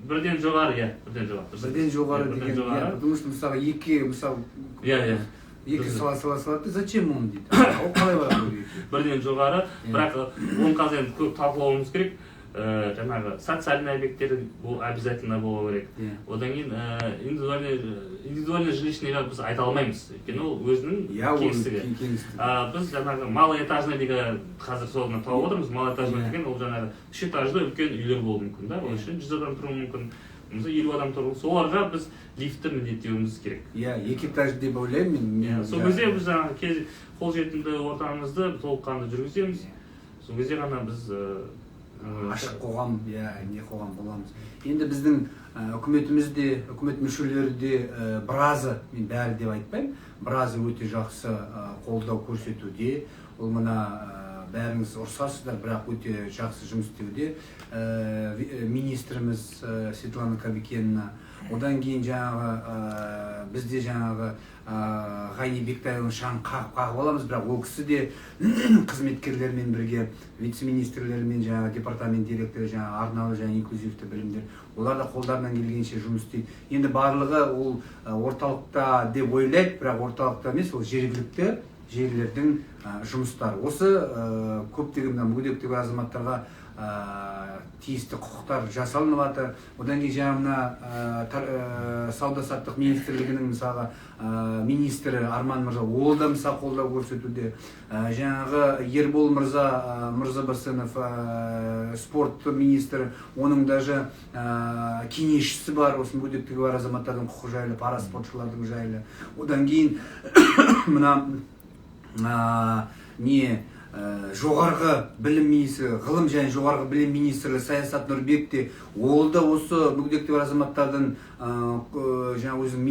Бірден жоғары, бірден жоғары. Бірден жоғары деген, потому что мысалы екі салады, зачем он дейді? Ол қалай бар? Бірден жоғары, бірақ оны қазір енді көп талқылауымыз керек. Жаңағы социальный объекттер бұл обязательно болу керек. Одан кейін индивидуальный жилищныйға біз айта алмаймыз. Өйткені ол өзінің кеңістігі. Біз жаңағы малоэтажный деген қазір соны тауып отырмыз. Малоэтажный деген ол жаңағы 3 этажды үлкен үйлер болуы мүмкін. Ол үшін 100 адам тұруы мүмкін. 50 адам тұруы. Соларға біз лифтті міндеттеуіміз керек. 2 этаж деп ойлаймын. Сол кезде біз жаңағы қолжетімді ортамызды толыққанды жүргіземіз. Сол кезде ғана біз ашық қоғам, не қоғам боламыз. Енді біздің үкіметімізде, үкімет мүшелері де біразы, мен бәрі деп айтпаймын, біразы өте жақсы қолдау көрсетуде. Ол мына бәріңіз ұрсасыздар, бірақ өте жақсы жұмыс істеуде. Министріміз Светлана Кабикенна, одан кейін жаңағы бізде жаңағы Ғайни Бектайұлын шаң қағып аламыз, бірақ ол кісі де қызметкерлермен бірге, вице-министрлермен, жаңағы департамент директоры, жаңағы арнаулы және инклюзивті білімдер, олар да қолдарынан келгенше жұмыс істейді. Енді барлығы ол орталықта деп ойлайды, бірақ орталықта емес, ол жергілікті жерлердің жұмыстары. Осы көптеген мүгедектігі азаматтарға тиісті құқықтар жасалынып жатыр. Одан кейін жаңа сауда-саттық министрлігінің мысалы министрі Арман мырза, ол да мысалы қолдау көрсетуде. Жаңағы Ербол Мырзабасынов, спорт министрі, оның даже кеңесшісі бар, осы мүгедектігі бар азаматтардың құқы жайлы, пара спортшылардың жайлы. Одан кейін мына жоғарғы білім министрі, ғылым және жоғарғы білім министрі Саясат Нұрбек, ол да осы мүгедектігі бар азаматтардың жаңа өзінің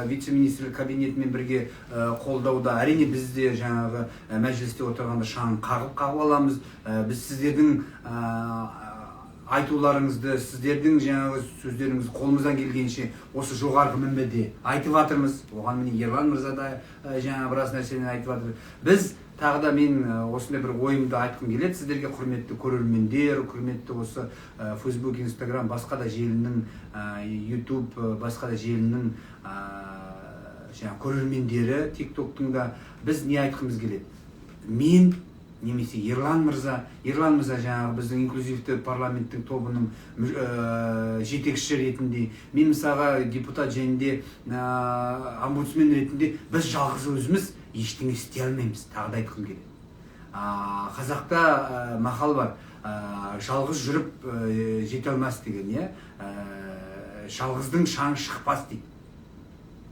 вице-министрлік кабинетімен бірге қолдауда. Әрине бізде жаңағы мәжілісте отырғанда шаң қағып аламыз. Біз сіздердің айтуларыңызды, сіздердің жаңағы сөздеріңізді қолымыздан келгенше осы жоғарғы мінбеде айтып жатырмыз. Оған міне Ерлан мырза да жаңа біраз нәрсені айтып жатыр. Біз тағы да мен осындай бір ойымды айтқым келеді сіздерге, құрметті көрермендер, құрметті осы Facebook, Instagram, басқа да желінің, YouTube, басқа да желінің жаңағы көрермендері тиктоктың да біз не айтқымыз келеді, мен немесе Ерлан мырза жаңағы біздің инклюзивті парламенттің тобының жетекші ретінде, мен мысалға депутат және омбудсмен ретінде біз жалғыз өзіміз ештеңе істей алмаймыз, тағы да айтқым келеді. Қазақта мақал бар, жалғыз жүріп жете алмас деген, жалғыздың шаңы шықпас дейді.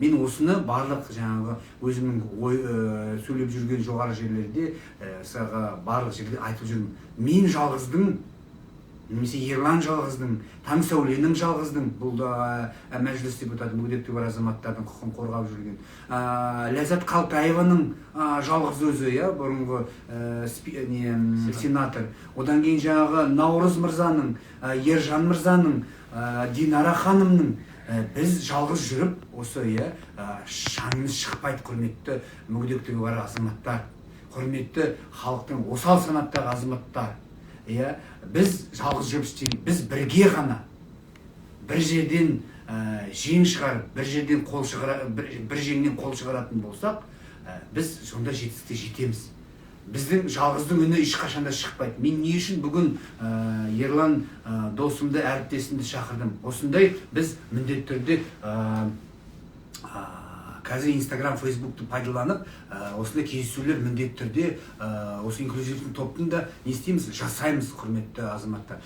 Мен осыны барлық жаңағы өзімнің сөйлеп жүрген жоғары жерлерде, барлық жерде айтып жүрмін. Мен жалғыздың, немесе Ерлан жалғыздың, Таңсәуленің жалғыздың, бұл да мәжіліс депутаты, мүгедектігі бар азаматтардың құқығын қорғап жүрген. Ләззат Қалтаеваның жалғыз өзі, бұрынғы сенатор. Одан кейін жаңағы Наурыз мырзаның, Ержан мырзаның, Динара ханымның, біз жалғыз жүріп, осы шаңымыз шықпайды, құрметті мүгедектігі бар азаматтар, құрметті халықтың осал санаттағы азаматтар. Біз жалғыз жүріп істейміз, біз бірге ғана бір жерден жең шығарып, бір жеңнен қол шығаратын болсақ, біз сонда жетістікке жетеміз. Біздің жалғыздың үні ешқашанда шықпайды. Мен не үшін бүгін Ерлан досымды, әріптесімді шақырдым? Осындай біз міндетті түрде қазір Инстаграм, Фейсбукты пайдаланып, осындай кездесулер міндетті түрде осы инклюзивті топтың да не істейміз, жасаймыз, құрметті азаматтар.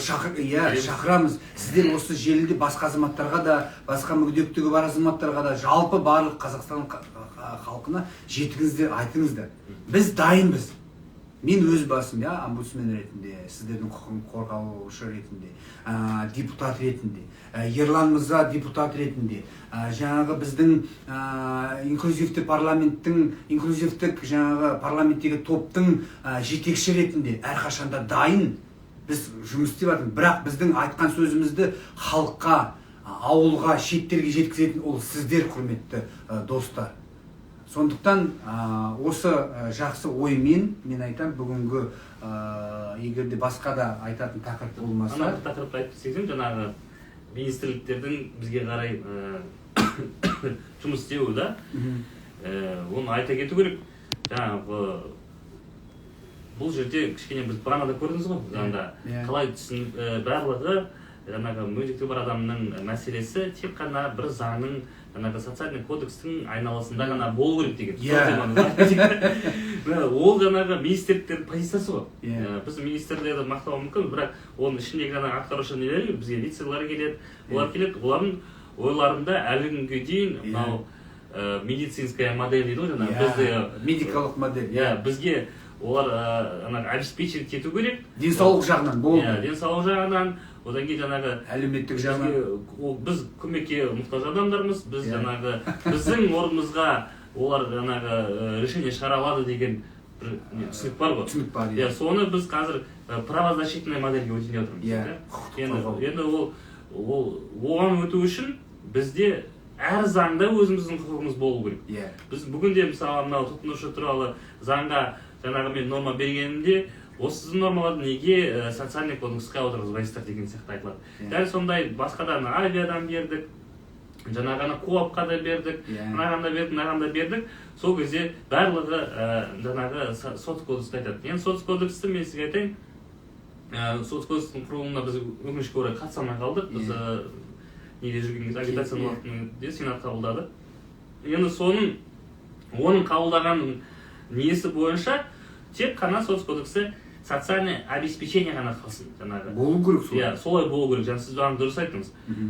Шақырамыз. Сіздер осы желіде басқа азаматтарға да, басқа мүгедектігі бар азаматтарға да, жалпы барлық Қазақстан халқына жетіңіздер, айтыңыздар. Біз дайынбыз. Мен өз басым, омбудсмен ретінде, сіздердің құқығын қорғаушы ретінде, депутат ретінде, Ерлан мырза депутат ретінде, жаңағы біздің инклюзивті парламенттің, инклюзивтік жаңағы парламенттегі топтың жетекші ретінде әрқашанда дайын біз жұмыс істеп жатырмыз. Бірақ біздің айтқан сөзімізді халыққа, ауылға, шеттерге жеткізетін ол сіздер, құрметті достар. Сондықтан осы жақсы оймен мен айтам, бүгінгі егерде басқа да айтатын тақырып болмаса. Ана бір тақырыпты айтып кетсем, жаңағы министрліктердің бізге қарай жұмыс істеуі да, оны айта кету керек. Жаңағы бұл жерде кішкене біз бағана да көрдіңіз ғой, заңда қалай барлығы жаңағы мүгедектігі бар адамның мәселесі тек қана бір заңның, жаңағы социальный кодекстің айналасында ғана болу керек деген. Ол жаңағы министрліктердің позициясы ғой. Біз министрлерді мақтауы мүмкін, бірақ оның ішіндегі жаңағы атқарушы нелер, бізге вице-лар келеді, олар келеді, олардың ойларында әлі күнге дейін мынау медицинская модель дейді ғой, жаңағы медикалық модель. Бізге олар обеспечить ету керек. Денсаулық жағынан болды. Денсаулық жағынан, одан кейін жаңағы әлеуметтік жағынан біз көмекке мұқтаж адамдармыз, біз жаңағы біздің орнымызға олар жаңағы решение шығара алады деген бір түсінік бар ғой. Түсінік бар. Соны біз қазір правозащитная модельге өтіне отырмыз. Енді оған өту үшін бізде әр заңда өзіміздің құқығымыз болу керек. Біз бүгінде мысалы мынау тұтынушы туралы заңға жаңағы мен норма бергенімде, осы нормаларды неге социальный кодекске отырғызбайсыздар деген сияқты айтылады. Дәл сондай басқадан авиадан бердік, жаңағыны КОАПқа да бердік, мынаған да бердік. Сол кезде барлығы жаңағы сот кодексті айтады. Енді сот кодексті мен сізге айтайын, сот кодекстің құрылымына біз өкінішке орай қатыса алмай қалдық. Біз неде жүрген кезде агитацияның уақытында сенат қабылдады. Енді оның қабылдаған несі бойынша тек қана сот кодексі социальное обеспечение ғана қалсын. Болу керек солай. Солай болу керек. Сіз оған дұрыс айттыңыз.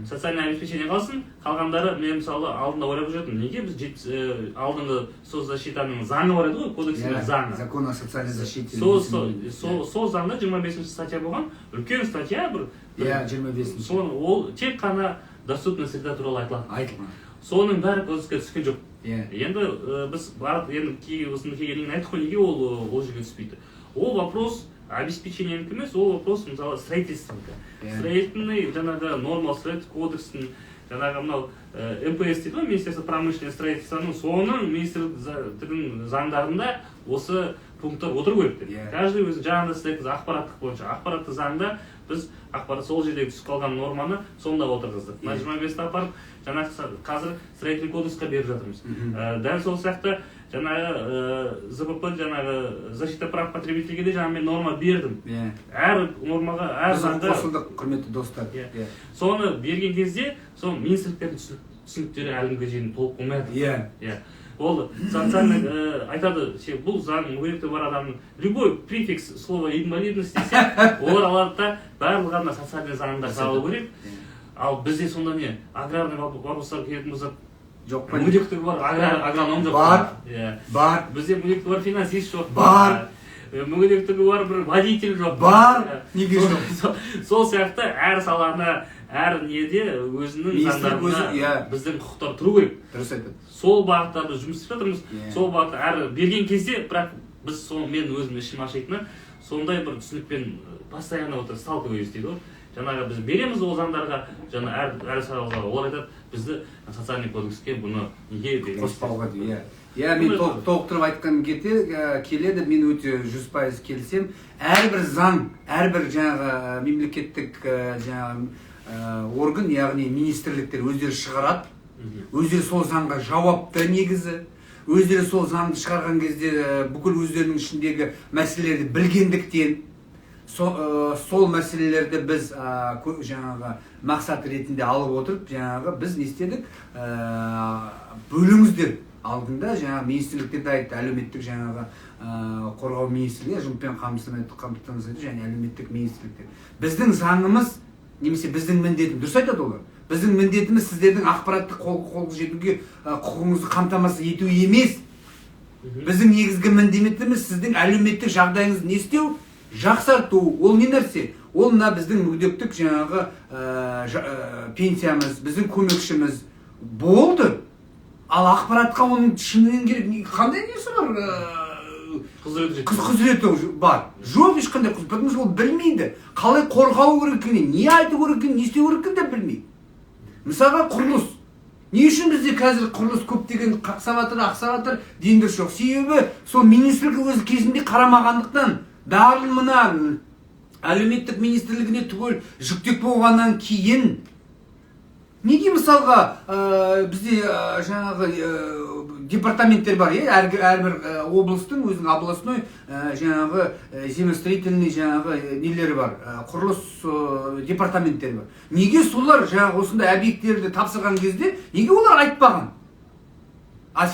Социальное обеспечение қалсын, қалғандары мен мысалы алдында ойлап жүрдім. Неге біз алдыңғы соцзащитаның заңы бар еді ғой, кодексінің заңы. Закон о социальной защите. Сол заңда 25-ші статья болған, үлкен статья бір. 25-ші. Ол тек қана доступная среда туралы айтылған. Соның бәрі кодекске түскен жоқ. Енді біз барып, енді осында келгеннен айттық қой, неге ол жерге түспейді. Ол вопрос обеспечениенікі емес, ол вопрос мысалы строительствонікі. Строительный жаңағы нормал строительный кодекстің, жаңағы мынау МПС дейді ғой, Министерство промышленного строительствоның, соның министрліктің заңдарында осы пункттар отыру керек деп. Иә. Каждый өзі жаңағыда сіз айттыңыз ақпараттық бойынша. Ақпараттық заңда біз ақпарат сол жердегі түсіп қалған норманы сонда отырғыздық. Мына 25-ті апарып жаңағы қазір строительный кодексқа беріп жатырмыз. Дәл сол сияқты жаңағы ЗПП жаңағы защита прав потребителге де жаңағы мен норма бердім. Әр нормаға, әр заңда қосылдық, құрметті достар. Соны берген кезде сол министрліктердің түсініктері әлі дейін толық болмайды. Ол социальный айтады, бұл заң мүгедектігі бар адамның любой префикс слова инвалидность десе, олар алады барлығы ана социальный заңдар салу керек. Ал бізде сонда не аграрный вопростар келетін болса, жоқ, мүгедектігі бар агроном жоқ. Бар. Бізде мүгедектігі бар финансист жоқ. Бар. Мүгедектігі бар бір водитель жоқ. Бар. Неге жоқ? Сол сияқты әр саланы, әр неде өзінің заңдарында біздің құқықтар тұру керек. Дұрыс айтады. Сол бағытта біз жұмыс істеп жатырмыз. Сол бағытта әр берген кезде, бірақ біз соны мен өзім ішім ашитыны сондай бір түсінікпен постоянно отырып сталкиваюсь дейді ғой. Жаңағы біз береміз ол заңдарға, жаңа әр салаға олар айтады, бізді социальный кодекске бұны неге қоспауға дейді. Мен толықтырып айтқан келеді, мен өте 100% келсем. Әрбір заң, әрбір жаңағы мемлекеттік орган, яғни министрліктер өздері шығарады. Өздері сол заңға жауапты негізі. Өздері сол заңды шығарған кезде бүкіл өздерінің ішіндегі мәселелерді білгендіктен сол мәселелерді біз жаңағы мақсат ретінде алып отырып, жаңағы біз не істедік, бөліңіздер алдында жаңағы министрліктерді айтты, әлеуметтік жаңағы қорғау министрлігі, жұмыспен қамтамасыз ету және әлеуметтік министрліктер. Біздің заңымыз немесе біздің міндетіміз, дұрыс айтады олар. Біздің міндетіміз сіздердің ақпараттық қол жетуге құқығыңызды қамтамасыз ету емес. Біздің негізгі міндетіміз сіздің әлеуметтік жағдайыңызды не істеу? Жақсарту. Ол не нәрсе? Ол мына біздің мүгедектік жаңағы пенсиямыз, біздің көмекшіміз болды. Ал ақпаратқа оның шынымен керек қандай несі бар? Құзыреті бар. Жоқ ешқандай құзырет, потому что ол білмейді. Қалай қорғау керек екенін, не айту керек екенін, не істеу керек екенін де білмейді. Мысалға құрылыс. Не үшін бізде қазір құрылыс көптеген қақсап жатыр, ақсап жатыр дейіндер жоқ. Себебі сол министрлік өзі кезінде қарамағандықтан, барлық мына әлеуметтік министрлігіне түгел жүктеп болғаннан кейін неге мысалға бізде жаңағы департаменттер бар, әрбір облыстың өзінің областной жаңағы землестроительный жаңағы нелері бар, құрылыс департаменттері бар. Неге солар жаңағы осындай объекттерді тапсырған кезде неге олар айтпаған?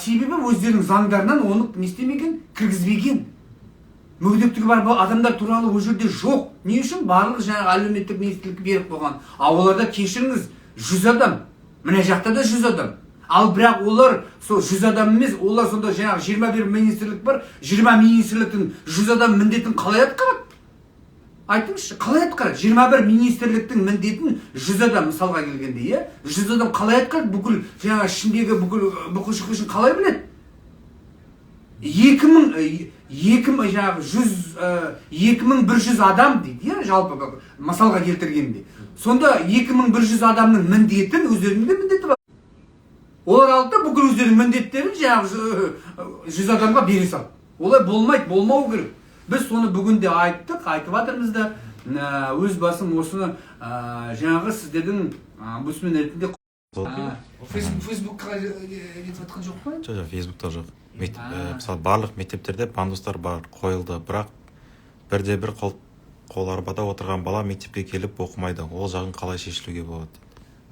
Себебі өздерінің заңдарынан оны не істемеген, кіргізбеген. Мүгедектігі бар адамдар туралы ол жерде жоқ. Не үшін? Барлық жаңағы әлеуметтік министрлік беріп қойған. Оларда кешіріңіз, 100 адам, мына жақта да 100 адам. Ал бірақ олар сол 100 адам емес, олар сонда жаңағы 21 министрлік бар, 20 министрліктің 100 адам міндетін қалай атқарады? Айтыңызшы, қалай атқарады? 21 министрліктің міндетін 100 адам мысалға келгенде, 100 адам қалай атқарады? Бүкіл жаңағы ішіндегі бүкіл шыққышын қалай біледі? 2100 адам дейді, жалпы мысалға келтіргенде. Сонда 2100 адамның міндетін, өздерінің де міндеті бар. Олар алды да бүкіл өздерінің міндеттерін жаңағы 100 адамға бере салды. Олай болмайды, болмау керек. Біз соны бүгінде айттық, айтып жатырмыз да, өз басым осыны жаңағы сіздердің бұсымен ретінде Фейсбукқа кетіп жатқан жоқ па? Жоқ, Фейсбукта жоқ. Мысалы барлық мектептерде пандустар бар, қойылды, бірақ бірде-бір қол арбада отырған бала мектепке келіп оқымайды. Ол жағын қалай шешілуге болады?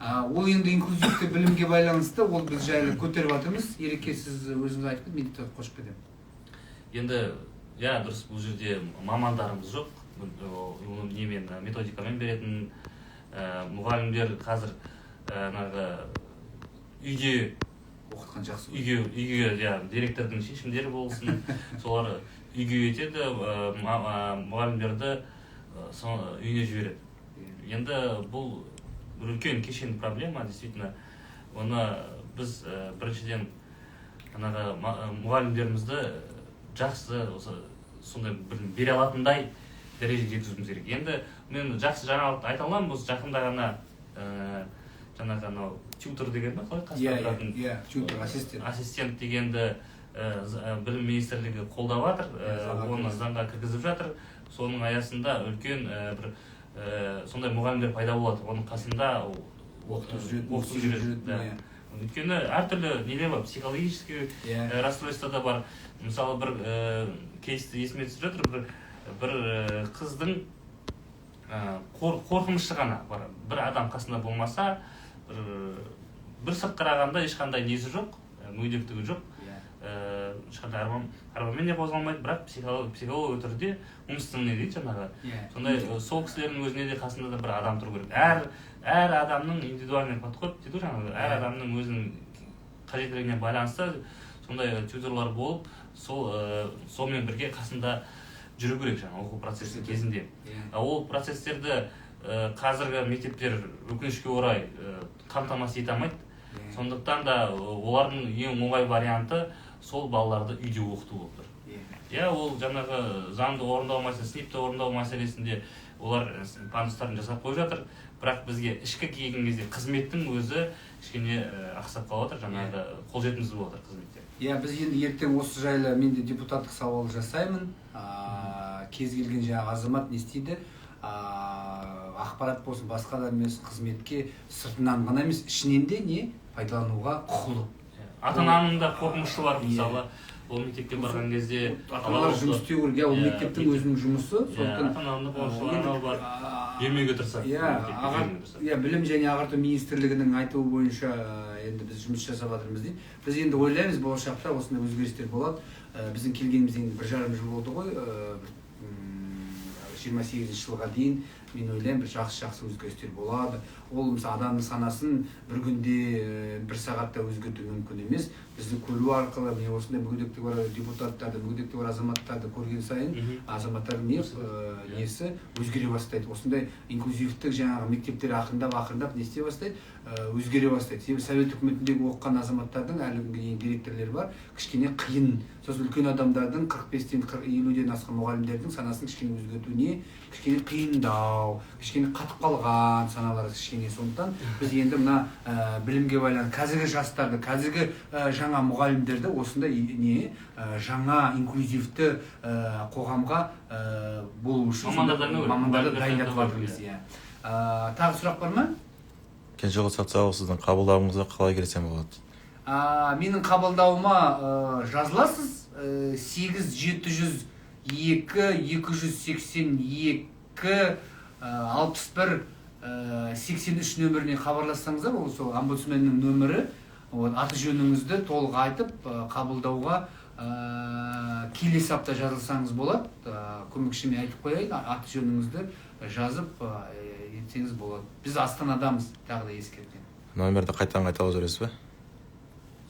Ол енді инклюзивті білімге байланысты, ол біз жайлы көтеріп жатырмыз. Ереке, сіз өзіңіз айтып, мен де қосып кетемін. Енді, дұрыс, бұл жерде мамандарымыз жоқ. Немен методикамен беретін мұғалімдер қазір үйде оқытқан жақсы. Үйге директордың шешімдері болсын, солар үйге етеді, мұғалімдерді үйіне жібереді. Енді бұл бір үлкен кешенді проблема, действительно. Оны біз біріншіден мұғалімдерімізді жақсы сондай бере алатындай дәрежеге жеткізуіміз керек. Енді мен жақсы жаңалықты айта аламын, осы жақында ғана жаңағы тьютор деген ба, қалай қасында тұратын? Тьютор, ассистент. Ассистент дегенді білім министрлігі қолдап жатыр, оны заңға кіргізіп жатыр. Соның аясында үлкен бір сондай мұғалімдер пайда болады. Оның қасында оқытып жүреді. Өйткені әртүрлі нелер бар, психологический расстройство да бар. Мысалы бір кейсті есіме түсіріп жатыр, бір қыздың қорқынышы ғана бар. Бір адам қасында болмаса, бір сырт қарағанда ешқандай несі жоқ, мүгедектігі жоқ. Ешқандай арбамен де қозғалмайды, бірақ психология түрде умственный дейді жаңағы. Сондай сол кісілердің өзіне де қасында да бір адам тұру керек. Әр адамның индивидуальный подход дейді жаңағы. Әр адамның өзінің қажеттілігіне байланысты сондай тьюторлар болып, сонымен бірге қасында жүру керек жаңағы оқу процесі кезінде. Ол процестерді қазіргі мектептер өкінішке орай қамтамасыз ете алмайды. Сондықтан да олардың ең оңай варианты сол балаларды үйде оқыту болып тұр. Ол жаңағы заңды орындау мәселесі, сыныпты орындау мәселесінде олар пандустарын жасап қойып жатыр. Бірақ бізге ішкі келген кезде қызметтің өзі кішкене ақсап қалып жатыр, жаңағы қолжетімсіз болып жатыр қызметтер. Біз енді ертең осы жайлы мен де депутаттық сауал жасаймын. Кез келген жаңағы азамат не істейді? Ақпарат болсын, басқа да емес қызметке сыртынан ғана емес, ішінен де не пайдалануға құқылы. Ата-ананың да қорқынышы бар, мысалы, ол мектепке барған кезде ата-аналар жұмыс істеу керек, ол мектептің өзінің жұмысы. Ата-ананың қорқынышы бар, бермеуге тырысады. Білім және ағарту министрлігінің айтуы бойынша енді біз жұмыс жасап жатырмыз дейді. Біз енді ойлаймыз, болашақта осындай өзгерістер болады. Біздің келгеніміз енді 1,5 жыл болды ғой. 28 жылға дейін мен ойлаймын бір жақсы өзгерістер болады. Ол мысалы адамның санасын бір күнде бір сағатта өзгерту мүмкін емес. Бізді көру арқылы міне осындай мүгедектігі бар депутаттарды, мүгедектігі бар азаматтарды көрген сайын азаматтардың несі өзгере бастайды. Осындай инклюзивтік жаңағы мектептер ақырындап не істей бастайды, өзгере бастайды. Себебі совет үкіметіндегі оқыған азаматтардың әлі күнге дейін директорлер бар, кішкене қиын. Сосын үлкен адамдардың 45-тен 50-ден асқан мұғалімдердің санасын кішкене өзгертуіне кішкене қиындау, кішкене қатып қалған саналары кішкене. Сондықтан біз енді мына білімге байланысты қазіргі жастарды, қазіргі жаңа мұғалімдерді осындай жаңа инклюзивті қоғамға болу үшін мамандарды дайындап жатырмыз. Тағы сұрақ бар ма? Кенжеғұл Сатсағұл, сіздің қабылдауыңызға қалай келсем болады? Менің қабылдауыма жазыласыз. 8702 282 61 83 нөміріне хабарлассаңыздар, ол сол омбудсменнің нөмірі. Аты жөніңізді толық айтып қабылдауға келесі апта жазылсаңыз болады. Көмекшіме айтып қояйын, аты жөніңізді жазып етсеңіз болады. Біз Астанадамыз, тағы да ескерткен. Нөмірді қайтадан қайталап жібересіз бе?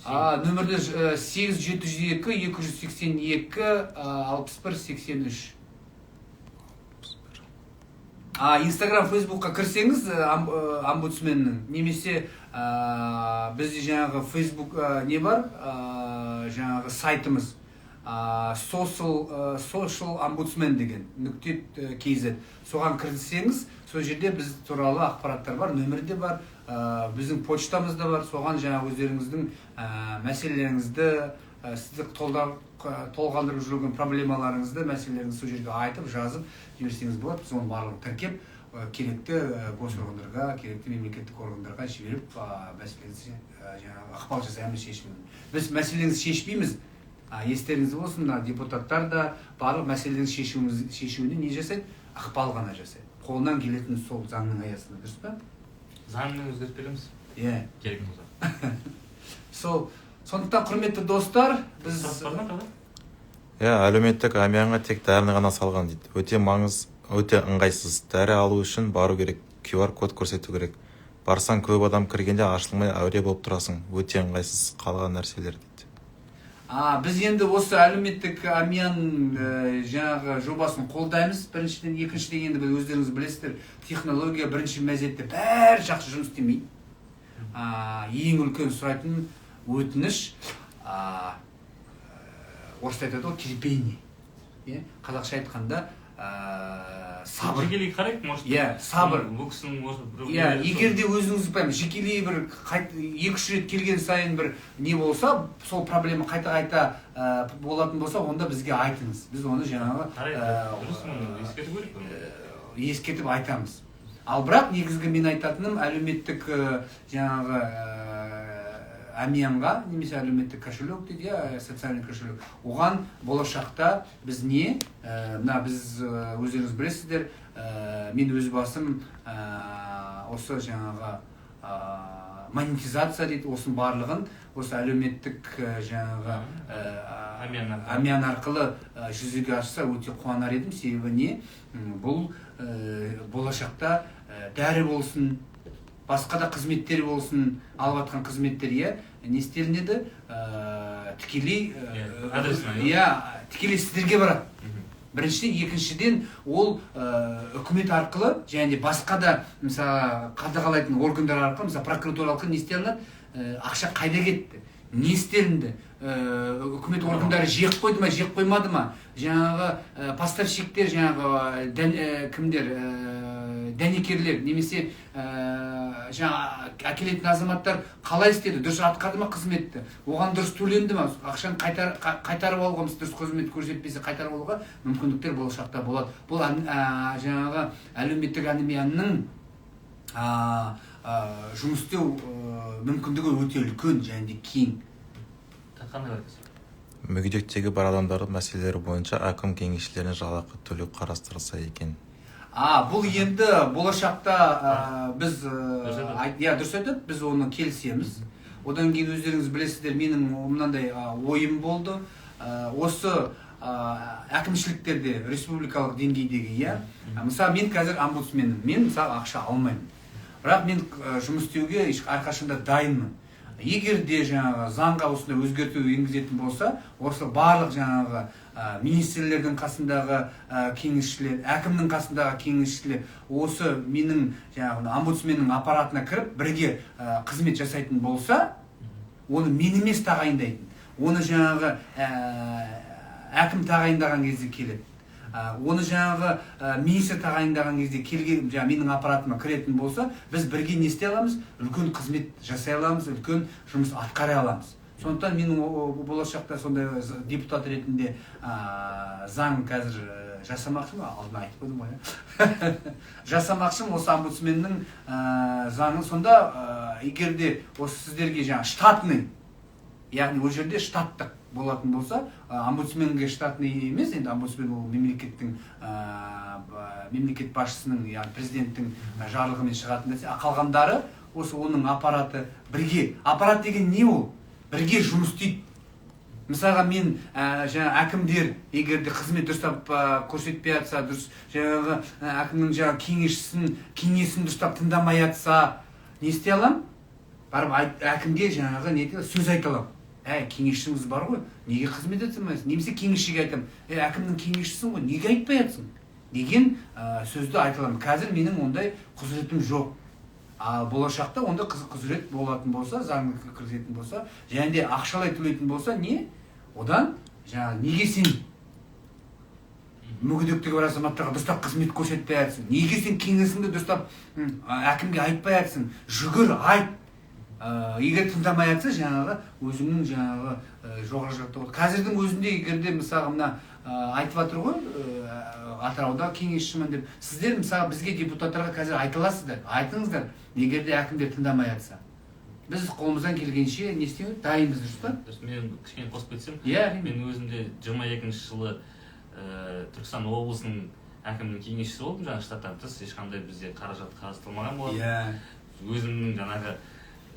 Нөмірді 8702 282 61 83. Инстаграм, Фейсбукқа кірсеңіз омбудсменнің, немесе бізде жаңағы Фейсбук не бар, жаңағы сайтымыз social ombudsman деген .kz. Соған кірсеңіз, сол жерде біз туралы ақпараттар бар, нөмірі де бар, біздің почтамыз да бар. Соған жаңағы өздеріңіздің мәселелеріңізді, сізді толғандырып жүрген проблемаларыңызды, мәселелеріңізді сол жерге айтып, жазып жіберсеңіз болады. Біз оның барлығын тіркеп, керекті госоргандарға, керекті мемлекеттік органдарға жіберіп, мәселеңізді ықпал жасаймыз, шешімін. Біз мәселеңізді шешпейміз. Естеріңіз болсын, депутаттар да барлық мәселелердің шешуіне не жасайды? Ықпал ғана жасайды. Қолынан келетін сол заңның аясында, дұрыс па? Заңның өзгертпеліміз? Керек болса. Сондықтан құрметті достар, біз... Әлеуметтік әмиянға тек дәріні ғана салған дейді. Өте ыңғайсыз. Дәрі алу үшін бару керек, QR код көрсету керек. Барсаң көп адам кіргенде ашылмай әуре болып тұрасың. Өте ыңғайсыз қалған нәрселер дейді. Біз енді осы әлеуметтік әмиян жаңағы жобасын қолдаймыз. Біріншіден, екіншіден енді өздеріңіз білесіздер, технология бірінші мезетте бәрі жақсы жұмыс істемейді. Ең үлкен сұрайтын өтініш, орысша айтады ғой, терпение. Қазақша айтқанда сабыр. Жекелей қарайық, может. Иә, сабыр. Бұл кісінің может бір. Иә, егер де өзіңіз жекелей бір 2-3 рет келген сайын бір не болса, сол проблема қайта болатын болса, онда бізге айтыңыз. Біз оны жаңағы ескертіп айтамыз. Ал бірақ негізгі мен айтатыным әлеуметтік жаңағы әмиянға, немесе әлеуметтік кошелек дейді, социальный кошелек. Оған болашақта біз не? Мына біз өздеріңіз білесіздер, мен өз басым осы жаңағы монетизация дейді, осының барлығын осы әлеуметтік жаңағы әмиян арқылы жүзеге асса өте қуанар едім. Себебі не? Бұл болашақта дәрі болсын, басқа да қызметтер болсын, алып жатқан қызметтер не істелінеді? Тікелей сіздерге барады. Біріншіден, екіншіден ол үкімет арқылы және басқа да мысалы қадағалайтын органдар арқылы, мысалы прокуратура арқылы не істелінеді? Ақша қайда кетті? Не істелінді? Үкімет органдары жек қойды ма, жек қоймады ма? Жаңағы поставщиктер, жаңағы кімдер, дәнекерлер, немесе жаңа әкелетін азаматтар қалай істеді? Дұрыс атқарды ма қызметті? Оған дұрыс төленді ма? Ақшаны қайтарып алуға, дұрыс қызмет көрсетпесе қайтарып алуға мүмкіндіктер болашақта болады. Бұл жаңағы әлеуметтік әмиянның жұмыс істеу мүмкіндігі өте үлкен және кең. Мүгедектігі бар адамдардың мәселелері бойынша әкім кеңесшілеріне жалақы төлеу қарастырылса екен. Бұл енді болашақта біз дұрыс айтады, біз оны келісеміз. Одан кейін өздеріңіз білесіздер, менің мынандай ойым болды. Осы әкімшіліктерде, республикалық деңгейдегі, мысалы мен қазір омбудсменмін, мен мысалы ақша алмаймын. Бірақ мен жұмыс істеуге әрқашанда дайынмын. Егер де жаңағы заңға осындай өзгерту енгізетін болса, осы барлық жаңағы министрлердің қасындағы кеңесшілер, әкімнің қасындағы кеңесшілер осы менің жаңағы омбудсменнің аппаратына кіріп бірге қызмет жасайтын болса, оны мен емес тағайындайтын. Оны жаңағы әкім тағайындаған кезде келеді. Оны жаңағы министр тағайындаған кезде келген менің аппаратыма кіретін болса, біз бірге не істей аламыз? Үлкен қызмет жасай аламыз, үлкен жұмыс атқара аламыз. Сондықтан менің болашақта сондай депутат ретінде заң қазір жасамақшымын, алдын айтып қойдым ғой. Жасамақшым осы омбудсменнің заңын. Сонда егерде осы сіздерге жаңағы штатный, яғни ол жерде штаттық болатын болса, омбудсменге штатный емес, енді омбудсмен ол мемлекет басшысының, яғни президенттің жарлығымен шығатын нәрсе. Қалғандары осы оның аппараты бірге. Аппарат деген не ол? Бірге жұмыс істейді. Мысалға мен әкімдер егерде қызмет дұрыстап көрсетпей жатса, дұрыс жаңағы әкімнің кеңесін дұрыстап тыңдамай жатса, не істей аламын? Барып әкімге жаңағы сөз айта аламын. Кеңесшіңіз бар ғой, неге қызмет етсемайсың? Немесе кеңесшіге айтам, әкімнің кеңесшісің ғой, неге айтпай жатсың? Деген сөзді айталамын. Қазір менің ондай құзыретім жоқ. Болашақта онда құзырет болатын болса, заңға кіргізетін болса, және де ақшалай төлейтін болса, не? Одан неге сен мүгедектігі бар азаматтарға дұрыстап қызмет көрсетпей жатсың? Неге сен кеңесіңді дұрыстап әкімге айтпай жатсың? Жүгір, айт. Егер тыңдамай жатса, жаңағы өзіңнің жаңағы жоғары жақта болады. Қазірдің өзінде егерде мысалы мына айтып жатыр ғой, Атырауда кеңесшімін деп. Сіздер мысалы бізге депутаттарға қазір айта аласыздар, айтыңыздар, егерде әкімдер тыңдамай жатса. Біз қолымыздан келгенше не істейміз? Дайынбыз, дұрыс па? Мен кішкене қосып кетсем, мен өзімде 22-ші жылы Түркістан облысының әкімінің кеңесшісі болдым, жаңағы штаттан тыс, ешқандай бізде қаражат қарастырылмаған болады. Өзімнің жаңағы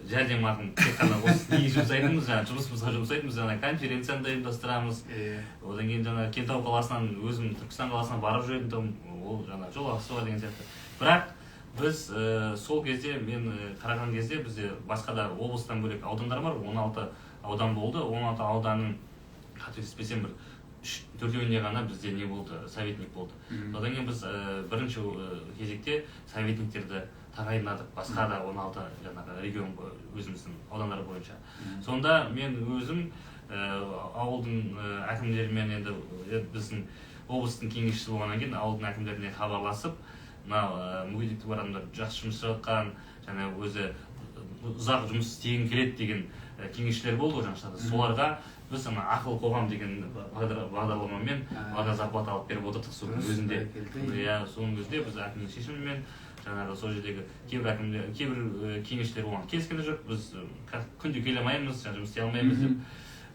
жәрдемақым тек қана осы неге жұмсайтынбыз, жұмысымызға жұмсайтынбыз, конференцияны да ұйымдастырамыз. Одан кейін Кентау қаласынан, өзім Түркістан қаласынан барып жүретін, ол жол ақысы бар деген сияқты. Бірақ біз сол кезде, мен қараған кезде бізде басқа да облыстан бөлек аудандар бар, 16 аудан болды. 16 ауданның қателеспесем бір 4-еуінде ғана бізде не болды, советник болды. Одан кейін біз бірінші кезекте советниктерді тағайындадық, басқа да 16 жаңағы регион өзіміздің аудандар бойынша. Сонда мен өзім ауылдың әкімдерімен, енді біздің облыстың кеңесшісі болғаннан кейін ауылдың әкімдеріне хабарласып, мына мүгедектігі бар адамдар жақсы жұмыс жатқан, және өзі ұзақ жұмыс істегің келеді деген кеңесшілер болды ғой жаңағы. Соларға біз ана ақылы қоғам деген бағдарламамен ғана зарплата алып беріп отырдық соның өзінде. Иә, соның өзінде біз әкімнің шешімімен жаңағы сол жердегі кейбір кеңесшілер оған келіскен жоқ. Біз күнде келе алмаймыз, жұмыс істей алмаймыз деп.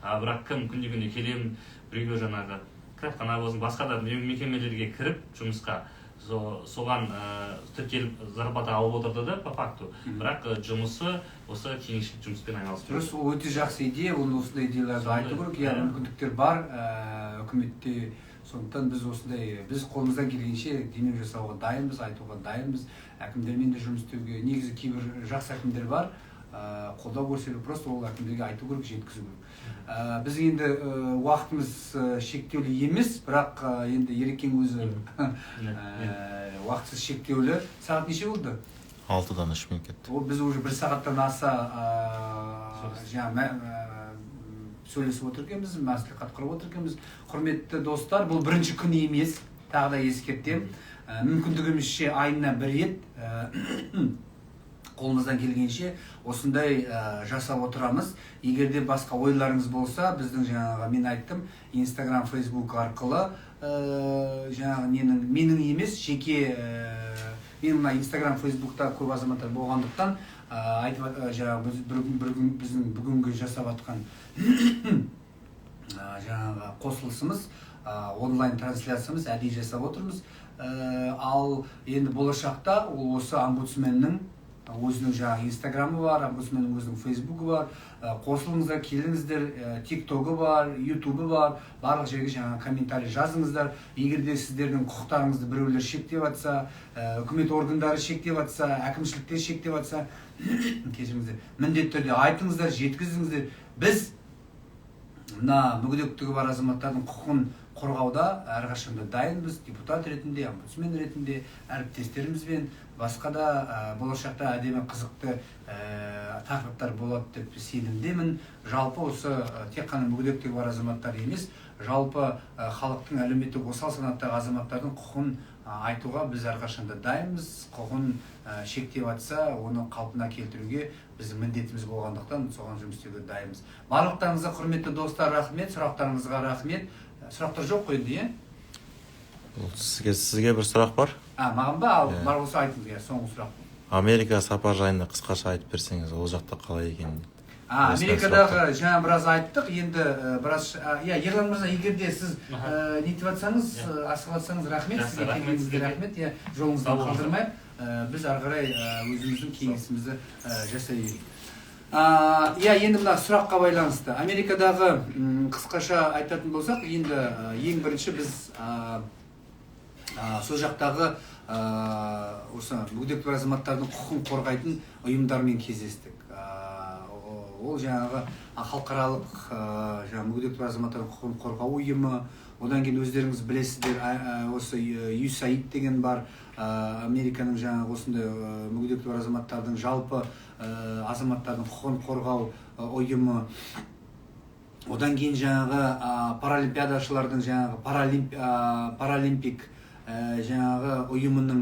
Бірақ кім күнде келемін, біреулер жаңағы кітапхана болсын, басқа да мекемелерге кіріп жұмысқа соған тіркеліп зарплата алып отырды да по факту. Бірақ жұмысы осы кеңесшілік жұмыспен айналысып жүр. Ол өте жақсы идея, оны осындай идеяларды айту керек. Яғни мүмкіндіктер бар үкіметте. Сондықтан біз қолымыздан келгенше демеу жасауға дайынбыз, айтуға дайынбыз. Әкімдермен де жұмыс істеуге. Негізі кейбір жақсы әкімдер бар, қолдау көрсетіп, просто ол әкімдерге айту керек, жеткізу керек. Біз енді уақытымыз шектеулі емес, бірақ енді Ерекең өзі уақытсыз шектеулі. Сағат неше болды? 6-дан 3 минут кетті. Біз уже 1 сағаттан аса сөйлесіп отыргенбіз, мәслихат құрып отыргенбіз. Құрметті достар, бұл бірінші күн емес, тағы да ескертем. Мүмкіндігімізше айына 1 рет қолымыздан келгенше осындай жасап отырамыз. Егер де басқа ойларыңыз болса, біздің жаңағы мен айттым, Instagram, Facebook арқылы жаңағы менің емес, жеке мен мына Instagram, Facebook'та көп азаматтар болғандықтан жаңағы біздің бүгінгі жасап жатқан жаңағы қосылысымыз, онлайн трансляциямыз әдейі жасап отырмыз. Ал енді болашақта ол осы омбудсменнің өзінің жаңағы Инстаграмы бар, омбудсменнің өзінің Фейсбугі бар, қосылыңыздар, келіңіздер, ТикТогі бар, Ютубы бар, барлық жерге жаңағы комментарий жазыңыздар. Егер де сіздердің құқықтарыңызды біреулер шектеп жатса, үкімет органдары шектеп жатса, әкімшіліктер шектеп жатса, кешіріңіздер, міндетті түрде айтыңыздар, жеткізіңіздер. Біз мына мүгедектігі бар азаматтардың құқығын қорғауда әрқашанда дайынбыз, депутат ретінде, омбудсмен ретінде, әріптестерімізбен, басқа да болашақта әдемі қызықты тақырыптар болады деп сенімдемін. Жалпы осы тек қана мүгедектігі бар азаматтар емес, жалпы халықтың әлеуметтік осал санаттағы азаматтардың құқығын айтуға біз әрқашанда дайынбыз. Құқығын шектеп жатса, оны қалпына келтіруге біздің міндетіміз болғандықтан соған жұмыс істеуге дайынбыз. Барлықтарыңызға құрметті достар, рахмет, сұрақтарыңызға рахмет. Сұрақтар жоқ қой енді, Сізге бір сұрақ бар? Маған ба? Бар болса айтыңыз, соңғы сұрақ. Америка сапар жайында қысқаша айтып берсеңіз, ол жақта қалай екен? Америкадағы жаңа біраз айттық, енді біраз, Ерлан мырза, егер де сіз нетіп жатсаңыз, асығып жатсаңыз, рахмет, сізге келгеніңізге рахмет, жолыңыздан қалдырмайық, біз ары қарай өзіміздің кеңесімізді жасай берейік. Енді мына сұраққа байланысты. Америкадағы қысқаша айтатын болсақ, енді ең бірінші біз сол жақтағы осы мүгедектігі бар азаматтардың құқығын қорғайтын ұйымдармен кездестік. Ол жаңағы халықаралық мүгедектігі бар азаматтардың құқығын қорғау ұйымы, одан кейін өздеріңіз білесіздер, осы USAID деген бар, Американың жаңағы осындай мүгедектігі бар азаматтардың жалпы азаматтардың құқығын қорғау ұйымы. Одан кейін жаңағы паралимпиадашылардың жаңағы паралимпик жаңағы ұйымының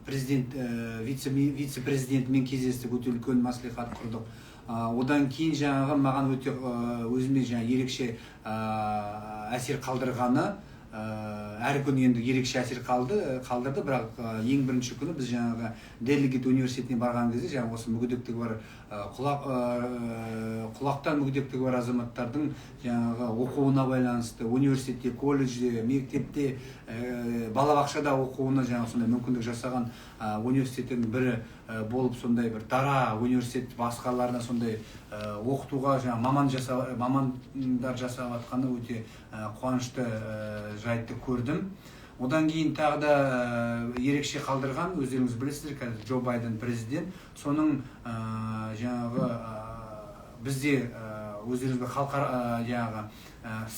вице-президентімен кездестік, өте үлкен мәслихат құрдық. Одан кейін жаңағы маған өте өзіме ерекше әсер қалдырғаны, әр күн енді ерекше әсер қалдырды, бірақ ең бірінші күні біз жаңағы Делегет университетіне барған кезде жаңағы осы мүгедектігі бар құлақтан мүгедектігі бар азаматтардың жаңағы оқуына байланысты, университетте, колледжде, мектепте, балабақшада оқуына жаңағы сондай мүмкіндік жасаған университеттердің бірі болып, сондай бір дара университет басқаларына сондай оқытуға жаңағы мамандар жасап жатқаны өте қуанышты жайтты көрдім. Одан кейін тағы да ерекше қалдырған, өздеріңіз білесіздер, қазір Джо Байден президент, соның жаңағы бізде өздеріңізге жаңағы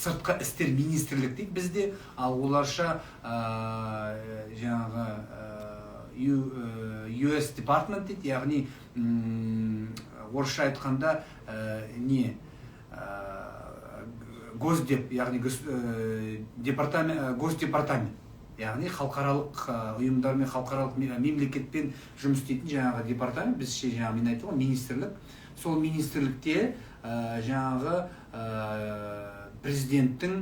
сыртқы істер министрлік дейді бізде, ал оларша жаңағы US Department дейді, яғни орысша айтқанда госдеп, яғни госдепартамент, яғни халықаралық ұйымдармен, халықаралық мемлекетпен жұмыс істейтін жаңағы департамент, біздше жаңағы мен айттым ғой, министрлік. Сол министрлікте жаңағы президенттің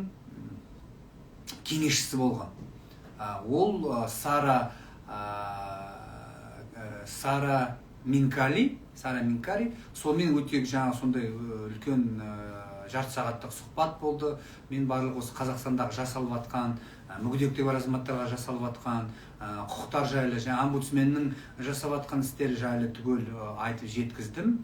кеңесшісі болған. Ол Сара Минкали, сонымен өте жаңағы сондай үлкен жарты сағаттық сұхбат болды. Мен барлық осы Қазақстандағы жасалып жатқан, мүгедектігі бар азаматтарға жасалып жатқан құқықтар жайлы, жаңа омбудсменнің жасап жатқан істері жайлы түгел айтып жеткіздім.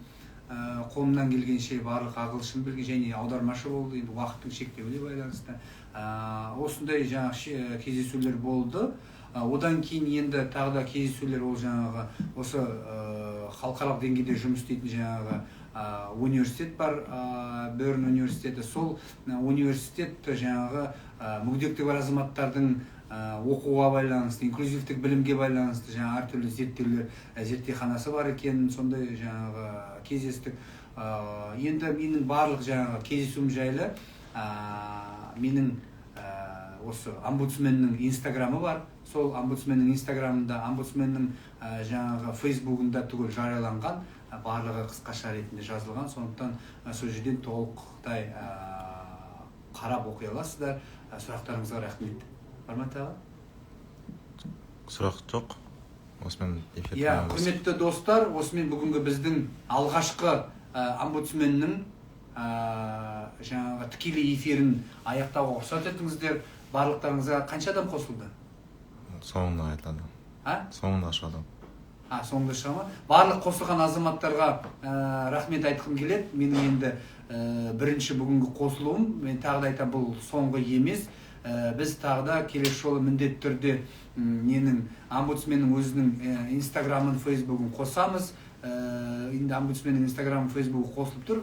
Қолымнан келгенше барлық ағылшын білген және аудармашы болды, енді уақыттың шектеуіне байланысты. Осындай жаңағы кездесулер болды. Одан кейін енді тағы да кездесулер ол жаңағы осы халықаралық деңгейде жұмыс істейтін жаңағы университет бар, Берн университеті. Сол университет жаңағы мүгедектігі бар азаматтардың оқуға байланысты, инклюзивтік білімге байланысты жаңағы әртүрлі зерттеуханасы бар екен, сондай жаңағы кездестік. Енді менің барлық жаңағы кездесуім жайлы менің осы омбудсменнің инстаграмы бар. Сол омбудсменнің инстаграмында, омбудсменнің жаңағы фейсбугында түгел жарияланған, барлығы қысқаша ретінде жазылған. Сондықтан сол жерден толықтай қарап оқи аласыздар. Сұрақтарыңызға рахмет. Бар ма тағы? Сұрақ жоқ. Осымен эфир. Құрметті достар, осымен бүгінгі біздің алғашқы омбудсменнің жаңағы тікелей эфирін аяқтауға рұқсат етіңіздер. Барлықтарыңызға қанша адам қосылды? Соңында айтылады. Соңында шығады. Соңында шыға ма? Барлық қосылған азаматтарға рахмет айтқым келеді. Менің енді бірінші бүгінгі қосылуым, мен тағы да айтам, бұл соңғы емес. Біз тағы да келесі жолы міндетті түрде менің омбудсменнің өзінің инстаграмын, фейсбугын қосамыз. Енді омбудсменнің инстаграмы, фейсбугі қосылып тұр,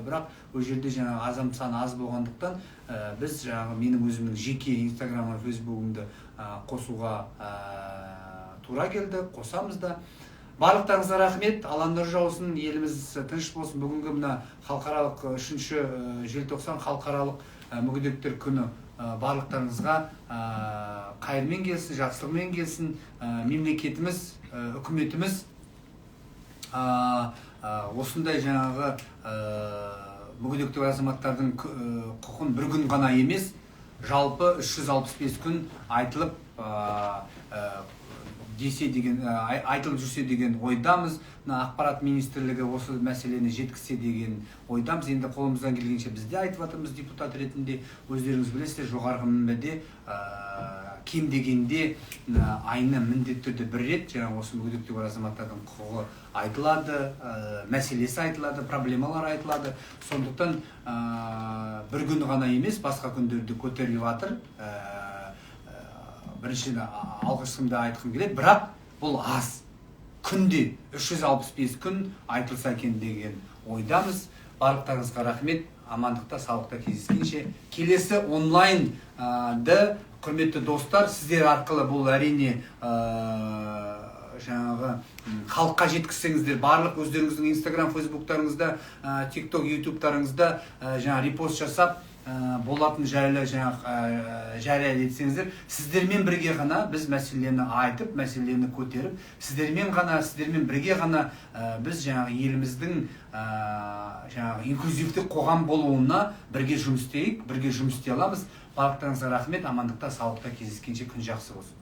бірақ ол жерде жаңағы азам саны аз болғандықтан біз жаңағы менің өзімнің жеке инстаграмы, фейсбугымды қосуға тура келді, қосамыз да. Барлықтарыңызға рахмет, алаңдар жаусын, еліміз тыныш болсын. Бүгінгі мына халықаралық 3 желтоқсан халықаралық мүгедектер күні барлықтарыңызға қайырмен келсін, жақсылығымен келсін. Мемлекетіміз, үкіметіміз осындай жаңағы мүгедектігі бар азаматтардың құқын бір күн ғана емес, жалпы 365 күн айтылып жүрсе деген ойдамыз. Ақпарат министрлігі осы мәселені жеткізсе деген ойдамыз. Енді қолымыздан келгенше бізде айтып жатырмыз депутат ретінде. Өздеріңіз білесіздер, жоғарғы мінбеде кем дегенде айына міндетті түрде бір рет жаңағы осы мүгедектігі бар азаматтардың құқығы айтылады, мәселесі айтылады, проблемалар айтылады. Сондықтан бір күн ғана емес, басқа күндерде көтеріліп жатыр. Біріншіден алғысымды айтқым келеді, бірақ бұл аз. Күнде 365 күн айтылса екен деген ойдамыз. Барлықтарыңызға рахмет, амандықта, саулықта кездескенше. Келесі онлайнды, құрметті достар, сіздер арқылы бұл әрине жаңағы халыққа жеткізсеңіздер, барлық өздеріңіздің инстаграм, фейсбуктарыңызда, тикток, ютубтарыңызда жаңа репост жасап болатын жайлы жария етсеңіздер, сіздермен бірге ғана біз мәселені айтып, мәселені көтеріп, сіздермен бірге ғана біз жаңағы еліміздің жаңағы инклюзивті қоғам болуына бірге жұмыс істейік, бірге жұмыс істей аламыз. Барлықтарыңызға рахмет, амандықта, саулықта кездескенше күн жақсы болсын.